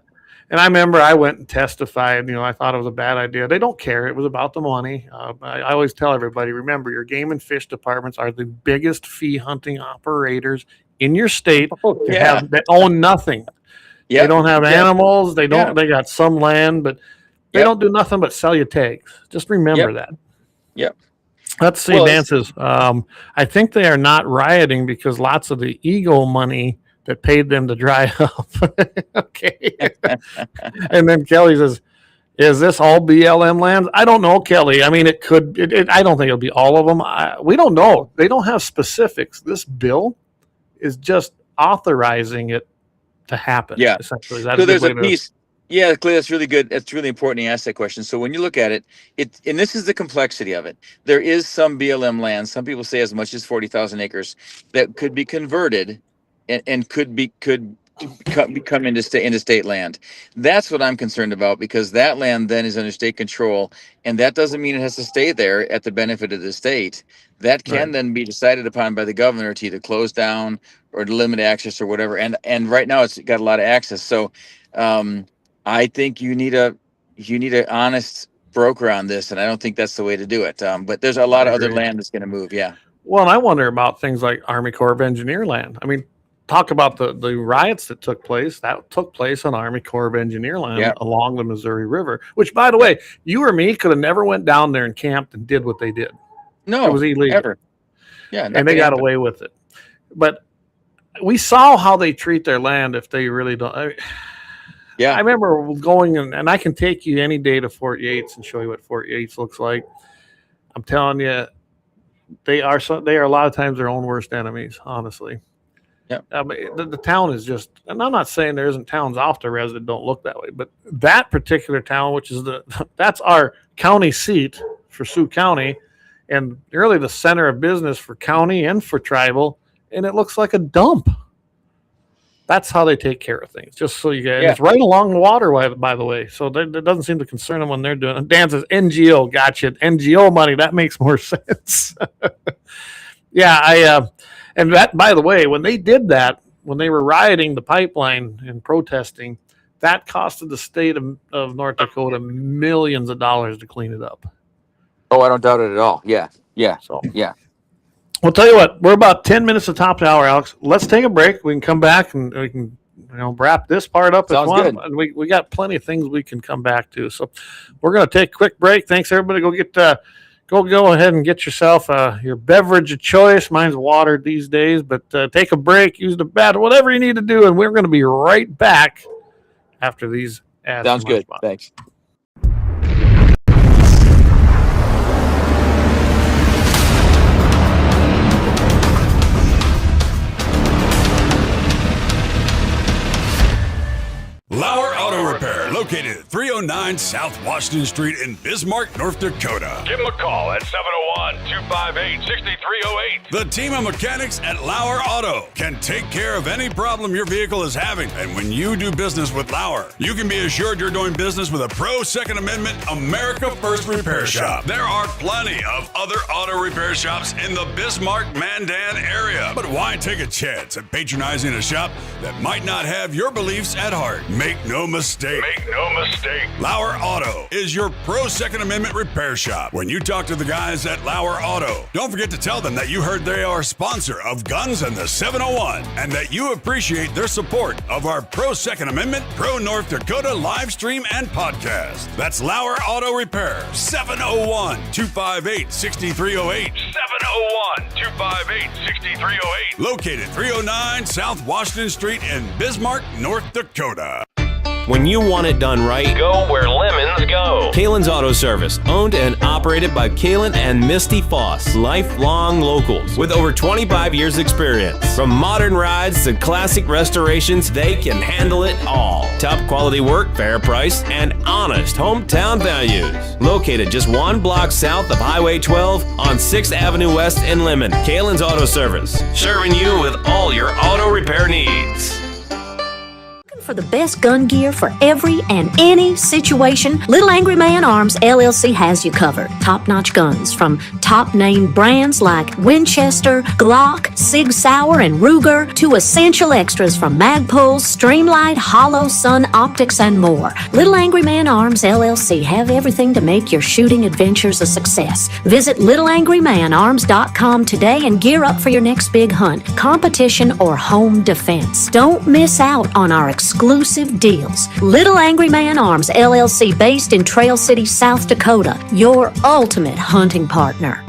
And I remember I went and testified. I thought it was a bad idea. They don't care. It was about the money. I always tell everybody, remember, your game and fish departments are the biggest fee hunting operators in your state. They own nothing. They don't have animals. They don't. They got some land, but they don't do nothing but sell you tags. Just remember that. Yep. Let's see, dances. I think they are not rioting because lots of the ego money that paid them to dry up. Okay. And then Kelly says, is this all BLM lands? I don't know, Kelly. I mean, it could. I don't think it'll be all of them. We don't know. They don't have specifics. This bill is just authorizing it to happen. Yeah. Essentially. So there's a piece. Yeah, Clay, that's really good. That's really important you ask that question. So when you look at it, and this is the complexity of it. There is some BLM land. Some people say as much as 40,000 acres that could be converted and could become into state land. That's what I'm concerned about, because that land then is under state control, and that doesn't mean it has to stay there at the benefit of the state. That can then be decided upon by the governor to either close down or to limit access or whatever. And right now it's got a lot of access. So I think you need an honest broker on this, and I don't think that's the way to do it. But there's a lot of other land that's going to move. Yeah. Well, and I wonder about things like Army Corps of Engineer land. I mean, talk about the riots that took place. That took place on Army Corps of Engineer land along the Missouri River, which, by the way, you or me could have never went down there and camped and did what they did. No, it was illegal. Ever. Yeah, and they got away with it. But we saw how they treat their land if they really don't. I remember going and I can take you any day to Fort Yates and show you what Fort Yates looks like. I'm telling you, they are a lot of times their own worst enemies, honestly. Yeah, the town is just, and I'm not saying there isn't towns off the res that don't look that way, but that particular town, which is that's our county seat for Sioux County, and really the center of business for county and for tribal, and it looks like a dump. That's how they take care of things. Just so you guys, it's right along the waterway, by the way. So that doesn't seem to concern them when they're doing it. Dan says NGO, gotcha. NGO money, that makes more sense. And that, by the way, when they did that, when they were rioting the pipeline and protesting, that costed the state of North Dakota millions of dollars to clean it up. Oh, I don't doubt it at all. Yeah. We'll tell you what, we're about 10 minutes to top of the hour, Alex. Let's take a break. We can come back and we can wrap this part up. Sounds good. And we got plenty of things we can come back to. So we're going to take a quick break. Thanks, everybody. Go ahead and get yourself your beverage of choice. Mine's water these days, but take a break, use the bathroom, whatever you need to do, and we're going to be right back after these ads. Sounds good. Thanks. LAUER Auto Repair, located at 309 South Washington Street in Bismarck, North Dakota. Give them a call at 701-258-6308. The team of mechanics at LAUER Auto can take care of any problem your vehicle is having. And when you do business with LAUER, you can be assured you're doing business with a pro Second Amendment America First repair shop. There are plenty of other auto repair shops in the Bismarck-Mandan area. But why take a chance at patronizing a shop that might not have your beliefs at heart? Make no mistake. LAUER Auto is your pro Second Amendment repair shop. When you talk to the guys at LAUER Auto, don't forget to tell them that you heard they are a sponsor of Guns and the 701 and that you appreciate their support of our pro Second Amendment, pro North Dakota live stream and podcast. That's LAUER Auto Repair, 701-258-6308. 701-258-6308. Located 309 South Washington Street in Bismarck, North Dakota. When you want it done right, go where lemons go. Kalon's Auto Service, owned and operated operated by Kalon and Misty Foss, lifelong locals with over 25 years experience. From modern rides to classic restorations, they can handle it all. Top quality work, fair price, and honest hometown values. Located just 1 block south of Highway 12 on 6th Avenue West in Lemmon. Kalon's Auto Service, serving you with all your auto repair needs. For the best gun gear for every and any situation, Little Angry Man Arms LLC has you covered. Top-notch guns from top-name brands like Winchester, Glock, Sig Sauer, and Ruger to essential extras from Magpul's, Streamlight, Hollow, Sun Optics, and more. Little Angry Man Arms LLC have everything to make your shooting adventures a success. Visit littleangrymanarms.com today and gear up for your next big hunt, competition, or home defense. Don't miss out on our exclusive deals. Little Angry Man Arms LLC, based in Trail City, South Dakota, your ultimate hunting partner.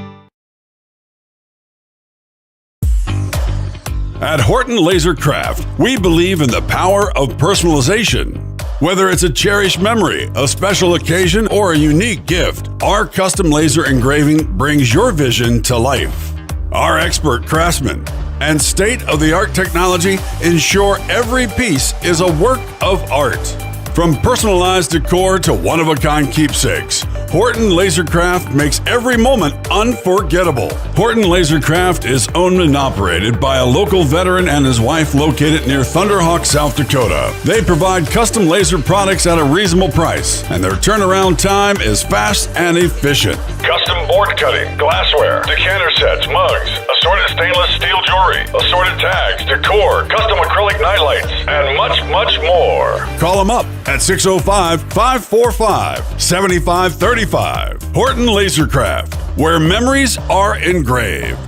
At Horton LaserCraft, we believe in the power of personalization. Whether it's a cherished memory, a special occasion, or a unique gift, our custom laser engraving brings your vision to life. Our expert craftsmen and state-of-the-art technology ensure every piece is a work of art. From personalized decor to one-of-a-kind keepsakes, Horton LaserCraft makes every moment unforgettable. Horton LaserCraft is owned and operated by a local veteran and his wife located near Thunderhawk, South Dakota. They provide custom laser products at a reasonable price, and their turnaround time is fast and efficient. Custom board cutting, glassware, decanter sets, mugs, assorted stainless steel jewelry, assorted tags, decor, custom acrylic nightlights, and much, much more. Call them up at 605-545-7535. Horton LaserCraft, where memories are engraved.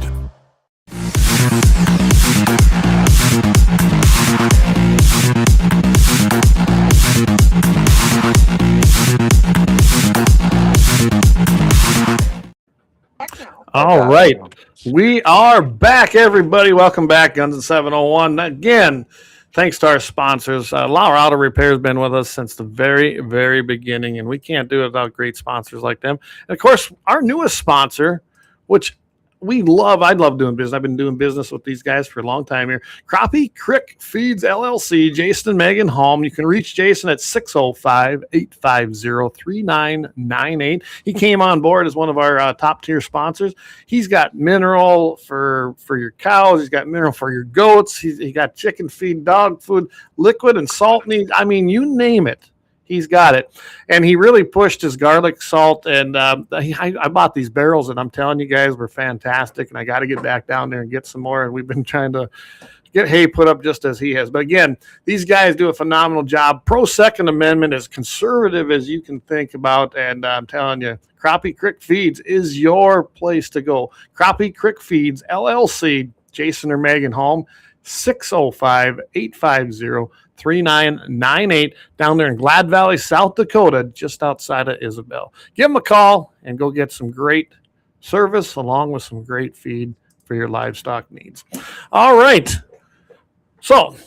All right. We are back, everybody. Welcome back, Guns and 701. Again, thanks to our sponsors. Lauer Auto Repair has been with us since the very, very beginning, and we can't do it without great sponsors like them. And, of course, our newest sponsor, which we love. I love doing business. I've been doing business with these guys for a long time here. Crappie Creek Feeds LLC, Jason and Megan Holm. You can reach Jason at 605-850-3998. He came on board as one of our top tier sponsors. He's got mineral for your cows. He's got mineral for your goats. He got chicken feed, dog food, liquid and salt needs. I mean, you name it. He's got it. And he really pushed his garlic salt. And I bought these barrels, and I'm telling you guys, were fantastic. And I got to get back down there and get some more. And we've been trying to get hay put up just as he has. But again, these guys do a phenomenal job. Pro Second Amendment, as conservative as you can think about. And I'm telling you, Crappie Creek Feeds is your place to go. Crappie Creek Feeds, LLC, Jason or Megan Holm, 605-850-3998 down there in Glad Valley, South Dakota, just outside of Isabel. Give them a call and go get some great service along with some great feed for your livestock needs. All right. So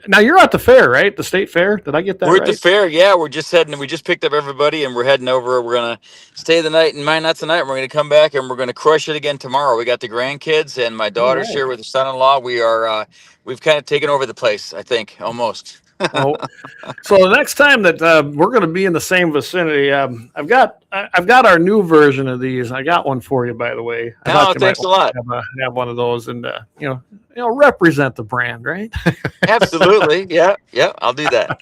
now you're at the fair, right? The state fair. Did I get that right? We're at the fair. Yeah, we're just heading. We just picked up everybody, and we're heading over. We're going to stay the night in Minot tonight. We're going to come back, and we're going to crush it again tomorrow. We got the grandkids, and my daughter's here with the son-in-law. We are, we've kind of taken over the place, I think, almost. So the next time that we're going to be in the same vicinity, I've got our new version of these. I got one for you, by the way. Thanks a lot. Have one of those, and represent the brand, right? Absolutely, yeah, I'll do that.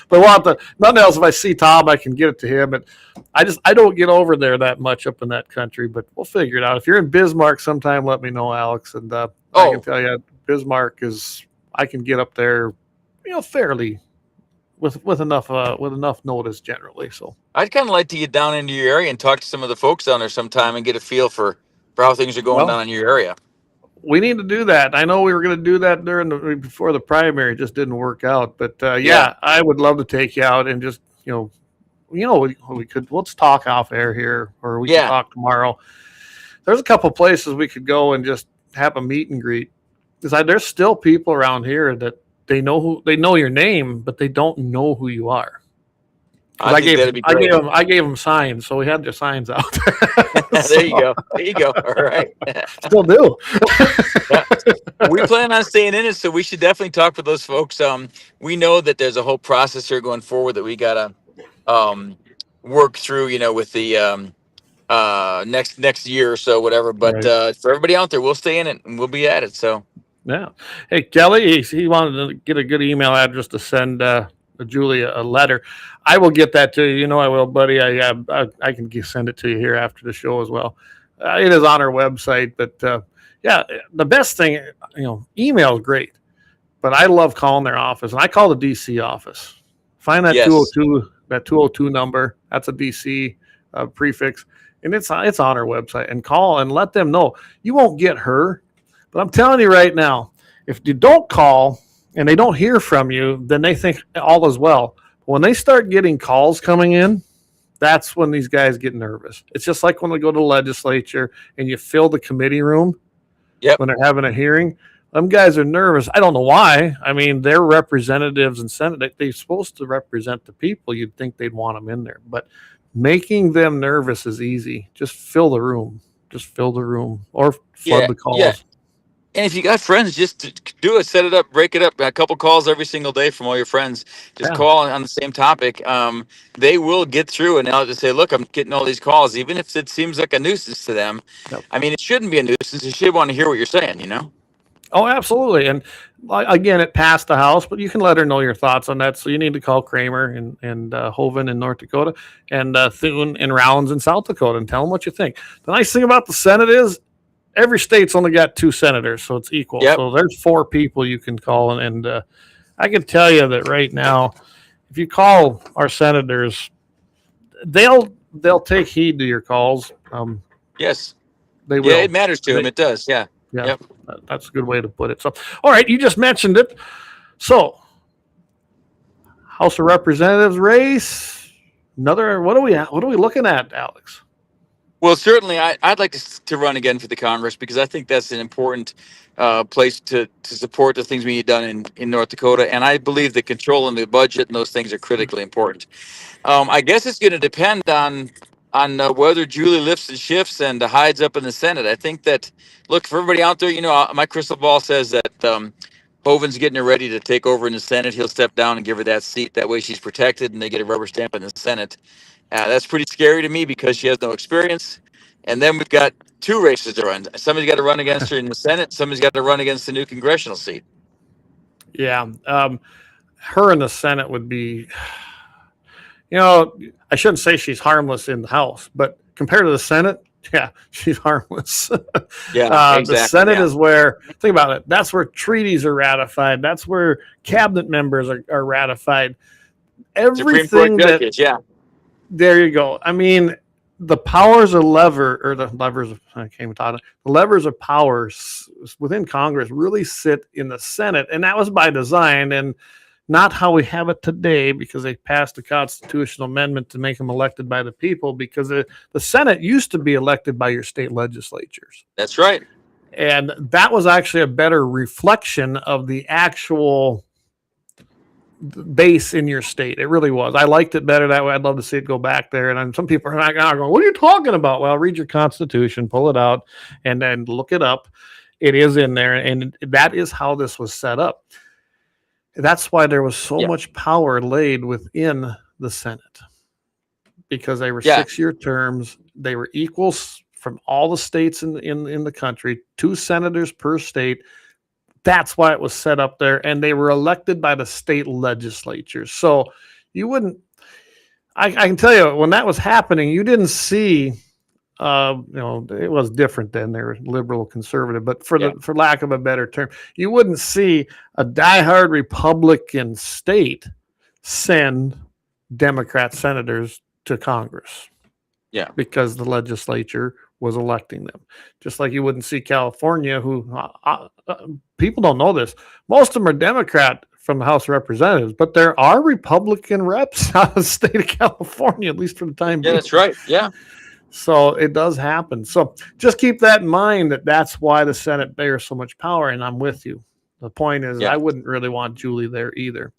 But nothing else. If I see Tom, I can give it to him. But I don't get over there that much up in that country. But we'll figure it out. If you're in Bismarck sometime, let me know, Alex. And I can tell you, Bismarck is. I can get up there. Fairly with enough notice generally. So I'd kind of like to get down into your area and talk to some of the folks down there sometime and get a feel for how things are going down in your area. We need to do that. I know we were going to do that before the primary, it just didn't work out. But yeah, I would love to take you out and just let's talk off air here, or we can talk tomorrow. There's a couple places we could go and just have a meet and greet, because there's still people around here that. They know your name, but they don't know who you are. I think that'd be great. I gave them signs, so we had their signs out there. There you go. There you go. All right. Still do. Yeah. We plan on staying in it, so we should definitely talk with those folks. We know that there's a whole process here going forward that we gotta work through, with the next year or so, whatever. But Right. For everybody out there, we'll stay in it and we'll be at it. So Yeah. Hey, Kelly, he wanted to get a good email address to send Julia a letter. I will get that to you. You know I will, buddy. I can send it to you here after the show as well. It is on our website, but yeah, the best thing, email is great, but I love calling their office, and I call the DC office. Find that 202 number. That's a DC prefix, and it's on our website. And call and let them know. You won't get her, but I'm telling you right now, if you don't call and they don't hear from you, then they think all is well. When they start getting calls coming in, that's when these guys get nervous. It's just like when we go to the legislature and you fill the committee room when they're having a hearing. Them guys are nervous. I don't know why. I mean, they're representatives and Senate. They're supposed to represent the people. You'd think they'd want them in there. But making them nervous is easy. Just fill the room. Or flood the calls. Yeah. And if you got friends, just do it, set it up, break it up. A couple calls every single day from all your friends. Just call on the same topic. They will get through, and they'll just say, look, I'm getting all these calls, even if it seems like a nuisance to them. Yep. I mean, it shouldn't be a nuisance. They should want to hear what you're saying, Oh, absolutely. And again, it passed the House, but you can let her know your thoughts on that. So you need to call Kramer and Hoven in North Dakota and Thune and Rounds in South Dakota and tell them what you think. The nice thing about the Senate is every state's only got 2 senators, so it's equal. Yep. So there's 4 people you can call. And I can tell you that right now, if you call our senators, they'll take heed to your calls. Yes. They will. Yeah, it matters to them. It does. Yeah. Yeah. Yep. That's a good way to put it. So, all right, you just mentioned it. So, House of Representatives race. What are we looking at, Alex? Well, certainly, I'd like to run again for the Congress because I think that's an important place to support the things we need done in North Dakota. And I believe that controlling the budget and those things are critically important. I guess it's going to depend on whether Julie lifts and shifts and hides up in the Senate. I think that, look, for everybody out there, my crystal ball says that Hoven's getting her ready to take over in the Senate. He'll step down and give her that seat. That way she's protected and they get a rubber stamp in the Senate. That's pretty scary to me because she has no experience. And then we've got 2 races to run. Somebody's got to run against her in the Senate. Somebody's got to run against the new congressional seat. Yeah. Her in the Senate would be, I shouldn't say she's harmless in the House, but compared to the Senate, yeah, she's harmless. Yeah, exactly. The Senate is where, think about it, that's where treaties are ratified. That's where cabinet members are ratified. Everything there you go. I mean, the powers of the levers of power within Congress really sit in the Senate, and that was by design and not how we have it today because they passed a constitutional amendment to make them elected by the people because the Senate used to be elected by your state legislatures. That's right. And that was actually a better reflection of the actual base in your state. It really was. I liked it better that way. I'd love to see it go back there. And some people are not going, what are you talking about? Well, read your Constitution, pull it out, and then look it up. It is in there. And that is how this was set up. That's why there was so much power laid within the Senate because they were 6-year terms. They were equals from all the states in the country, 2 senators per state. That's why it was set up there, and they were elected by the state legislatures. So you wouldn't. I can tell you when that was happening, you didn't see. It was different then. They were liberal, conservative, but for lack of a better term, you wouldn't see a diehard Republican state send Democrat senators to Congress. Yeah, because the legislature was electing them. Just like you wouldn't see California, who people don't know this. Most of them are Democrat from the House of Representatives, but there are Republican reps out of the state of California, at least for the time being. Yeah, that's right. Yeah. So it does happen. So just keep that in mind that's why the Senate bears so much power, and I'm with you. The point is I wouldn't really want Julie there either.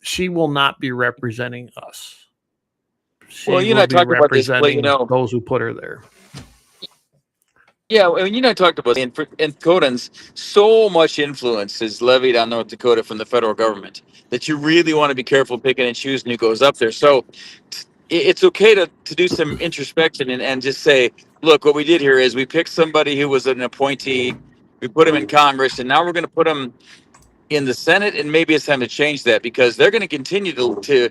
She will not be representing us. she Well, you and will I be talked about this, but representing those who put her there. yeah, I mean, you know, I talked about in Dakotans, so much influence is levied on North Dakota from the federal government that you really want to be careful picking and choosing who goes up there. So it's okay to do some introspection and just say, look, what we did here is we picked somebody who was an appointee, we put him in Congress, and now we're going to put him in the Senate, and maybe it's time to change that because they're going to continue to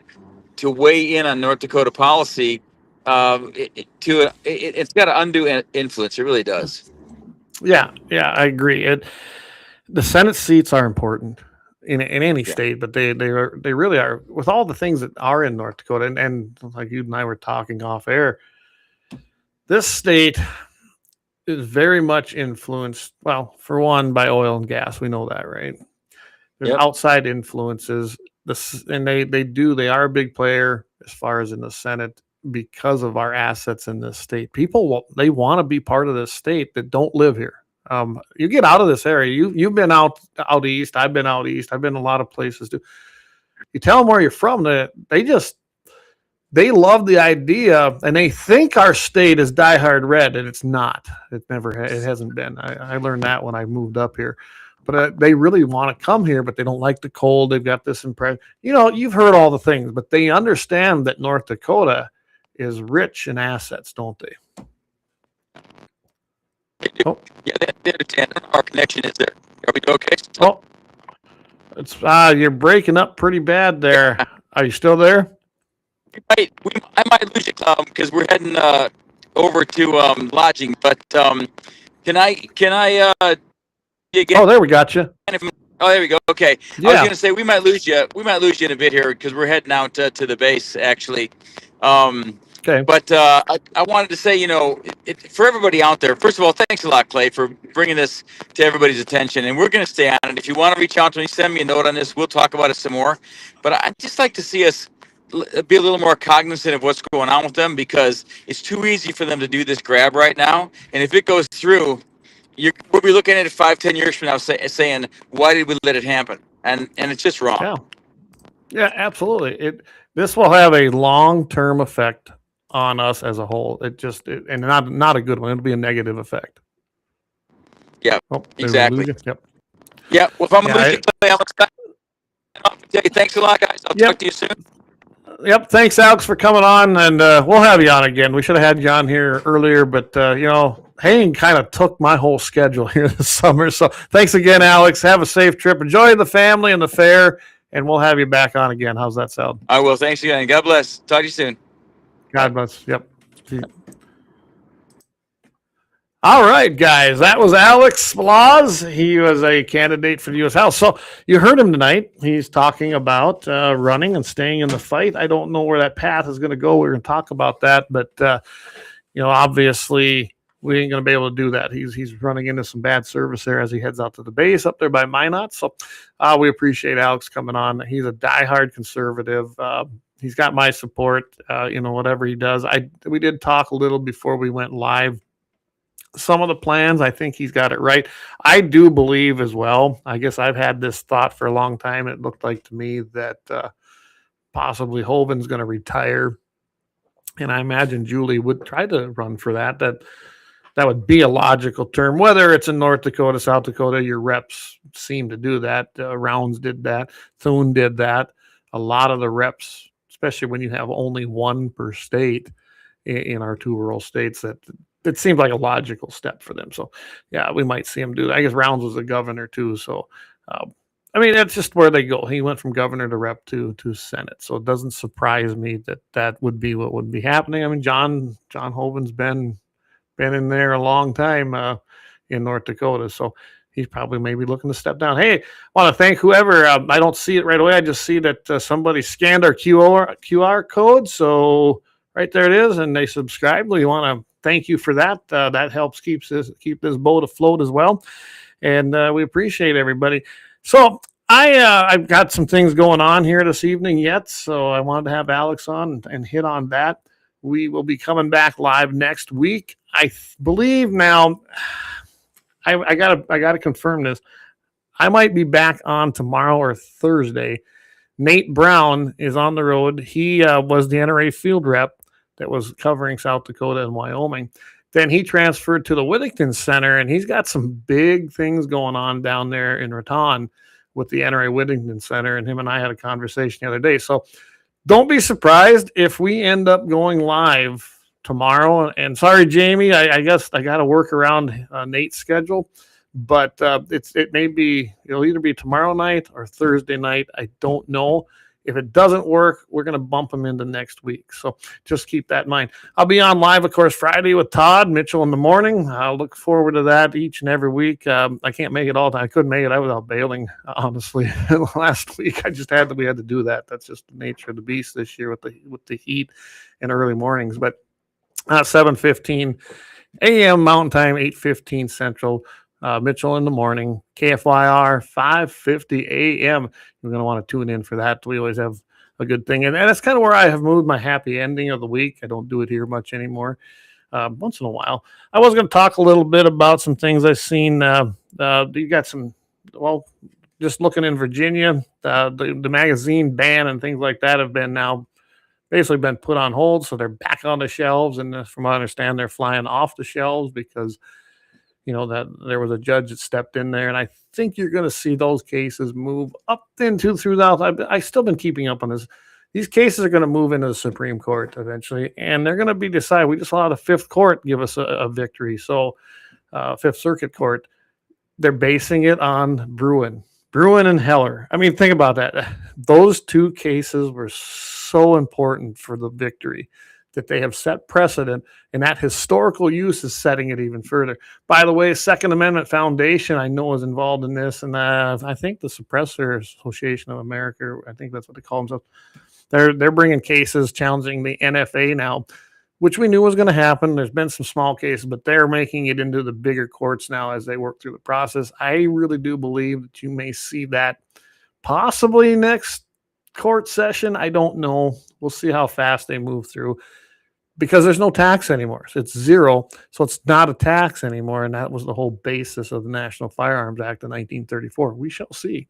weigh in on North Dakota policy. It's got an undue influence. It really does. Yeah, I agree. The Senate seats are important in any state, but they really are, with all the things that are in North Dakota. And like you and I were talking off air, this state is very much influenced. Well, for one, by oil and gas. We know that, right? There's outside influences. And they are a big player as far as in the Senate because of our assets in this state. People, they want to be part of this state that don't live here. You get out of this area. You've been out east. I've been out east. I've been a lot of places too. You tell them where you're from. They love the idea, and they think our state is diehard red, and it's not. It hasn't been. I learned that when I moved up here. But they really want to come here, but they don't like the cold. They've got this impression. You know, you've heard all the things, but they understand that North Dakota is rich in assets, don't they? They do. Oh. Yeah, they understand. Our connection is there. Are we okay? Oh, it's you're breaking up pretty bad there. Yeah. Are you still there? I might lose you because we're heading over to lodging. But can I? Again? Oh, there we got you. Oh, there we go. Okay. Yeah. I was going to say we might lose you. We might lose you in a bit here because we're heading out to the base actually. Okay. But I wanted to say, you know, for everybody out there, first of all, thanks a lot, Clay, for bringing this to everybody's attention. And we're going to stay on it. If you want to reach out to me, send me a note on this. We'll talk about it some more. But I'd just like to see us be a little more cognizant of what's going on with them because it's too easy for them to do this grab right now. And if it goes through, we'll be looking at it 5-10 years from now saying, why did we let it happen? And it's just wrong. Yeah, absolutely. This will have a long-term effect on us as a whole. And not a good one. It'll be a negative effect. Yeah, exactly. Yep. Yeah, well, if I'm going to lose you, Clay, I'll tell you, thanks a lot, guys. I'll talk to you soon. Yep. Thanks, Alex, for coming on, and we'll have you on again. We should have had you on here earlier, but, Hayden kind of took my whole schedule here this summer. So thanks again, Alex. Have a safe trip. Enjoy the family and the fair, and we'll have you back on again. How's that sound? I will. Thanks again. God bless. Talk to you soon. God bless. Yep. All right, guys. That was Alex Balazs. He was a candidate for the U.S. House. So you heard him tonight. He's talking about running and staying in the fight. I don't know where that path is going to go. We're going to talk about that. But, obviously we ain't going to be able to do that. He's running into some bad service there as he heads out to the base up there by Minot. So we appreciate Alex coming on. He's a diehard conservative. He's got my support, whatever he does. We did talk a little before we went live. Some of the plans, I think he's got it right. I do believe as well. I guess I've had this thought for a long time. It looked like to me that possibly Hoven's going to retire. And I imagine Julie would try to run for that. That would be a logical term. Whether it's in North Dakota, South Dakota, your reps seem to do that. Rounds did that. Thune did that. A lot of the reps, especially when you have only one per state in our two rural states, that it seemed like a logical step for them. So, yeah, we might see him do that. I guess Rounds was a governor too. So, that's just where they go. He went from governor to rep to Senate. So it doesn't surprise me that would be what would be happening. I mean, John Hoven's been in there a long time in North Dakota. So he's probably maybe looking to step down. Hey, I want to thank whoever. I don't see it right away. I just see that somebody scanned our QR code. So right there it is, and they subscribed. We want to thank you for that. That helps keep this boat afloat as well. And we appreciate everybody. So I've got some things going on here this evening yet. So I wanted to have Alex on and hit on that. We will be coming back live next week. I believe now. I gotta confirm this. I might be back on tomorrow or Thursday. Nate Brown is on the road. He was the NRA field rep that was covering South Dakota and Wyoming. Then he transferred to the Whittington Center, and he's got some big things going on down there in Raton with the NRA Whittington Center, and him and I had a conversation the other day. So don't be surprised if we end up going live tomorrow. And sorry, Jamie, I guess I got to work around Nate's schedule, but it'll either be tomorrow night or Thursday night. I don't know. If it doesn't work, we're going to bump them into next week. So just keep that in mind. I'll be on live, of course, Friday with Todd Mitchell in the morning. I'll look forward to that each and every week. I can't make it all the time. I couldn't make it. I was out bailing, honestly, last week. We had to do that. That's just the nature of the beast this year with the heat and early mornings. But 7:15 a.m. Mountain Time, 8:15 Central. Mitchell in the morning, KFYR, 5:50 a.m. You're going to want to tune in for that. We always have a good thing. And that's kind of where I have moved my happy ending of the week. I don't do it here much anymore. Once in a while. I was going to talk a little bit about some things I've seen. You got some, just looking in Virginia, the magazine ban and things like that have been now basically been put on hold. So they're back on the shelves. And from what I understand, they're flying off the shelves because that there was a judge that stepped in there, and I think you're going to see those cases move up through that. I've still been keeping up on this. These cases are going to move into the Supreme Court eventually, and they're going to be decided. We just saw the Fifth Court give us a victory. So, Fifth Circuit Court, they're basing it on Bruin and Heller. I mean, think about that. Those two cases were so important for the victory that they have set precedent, and that historical use is setting it even further. By the way, Second Amendment Foundation, I know, is involved in this, and I think the Suppressor Association of America, I think that's what they call themselves, they're bringing cases challenging the NFA now, which we knew was going to happen. There's been some small cases, but they're making it into the bigger courts now as they work through the process. I really do believe that you may see that possibly next court session. I don't know. We'll see how fast they move through, because there's no tax anymore. So it's zero. So it's not a tax anymore. And that was the whole basis of the National Firearms Act of 1934. We shall see.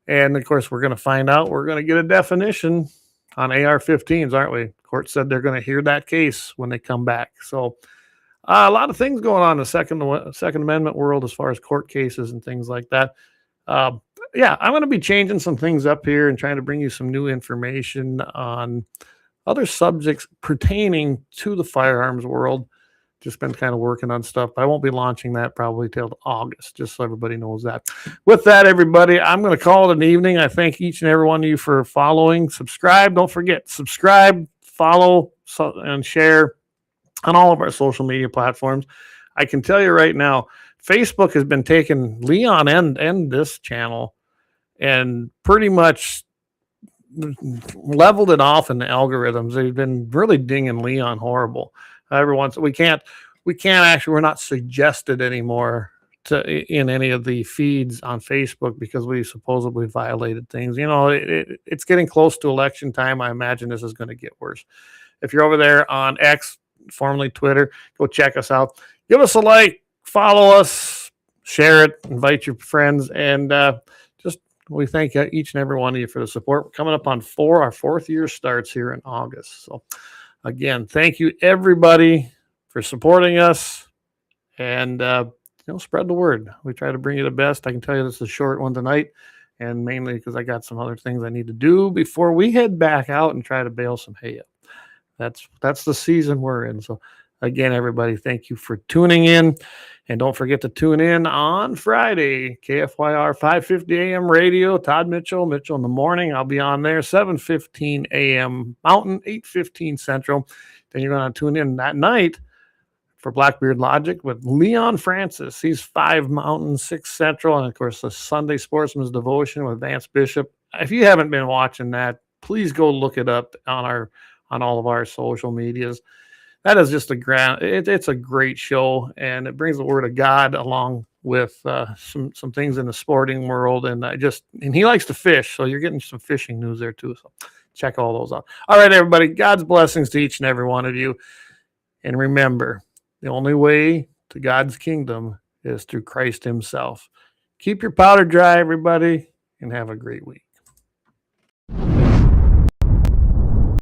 And of course, we're going to find out. We're going to get a definition on AR-15s, aren't we? Court said they're going to hear that case when they come back. So a lot of things going on in the Second Amendment world as far as court cases and things like that. I'm going to be changing some things up here and trying to bring you some new information on other subjects pertaining to the firearms world. Just been kind of working on stuff, but I won't be launching that probably till August, just so everybody knows that. With that, everybody, I'm going to call it an evening. I thank each and every one of you for following. Subscribe. Don't forget, subscribe, follow, and share on all of our social media platforms. I can tell you right now, Facebook has been taking Leon and this channel and pretty much leveled it off in the algorithms. They've been really dinging Leon horrible. We can't actually, we're not suggested anymore in any of the feeds on Facebook because we supposedly violated things. It's getting close to election time. I imagine this is going to get worse. If you're over there on X, formerly Twitter, go check us out. Give us a like, follow us, share it, invite your friends, and we thank each and every one of you for the support. We're coming up on our fourth year starts here in August. So again, thank you everybody for supporting us, and spread the word. We try to bring you the best. I can tell you this is a short one tonight, and mainly because I got some other things I need to do before we head back out and try to bale some hay up. That's the season we're in. So again, everybody, thank you for tuning in. And don't forget to tune in on Friday, KFYR 5:50 a.m. radio, Todd Mitchell in the morning. I'll be on there, 7:15 a.m. Mountain, 8:15 Central. Then you're going to tune in that night for Blackbeard Logic with Leon Francis. He's 5 Mountain, 6 Central. And, of course, the Sunday Sportsman's Devotion with Vance Bishop. If you haven't been watching that, please go look it up on all of our social medias. That is just it's a great show, and it brings the word of God along with some things in the sporting world, and he likes to fish, so you're getting some fishing news there too. So check all those out. All right, everybody, God's blessings to each and every one of you, and remember, the only way to God's kingdom is through Christ Himself. Keep your powder dry, everybody, and have a great week.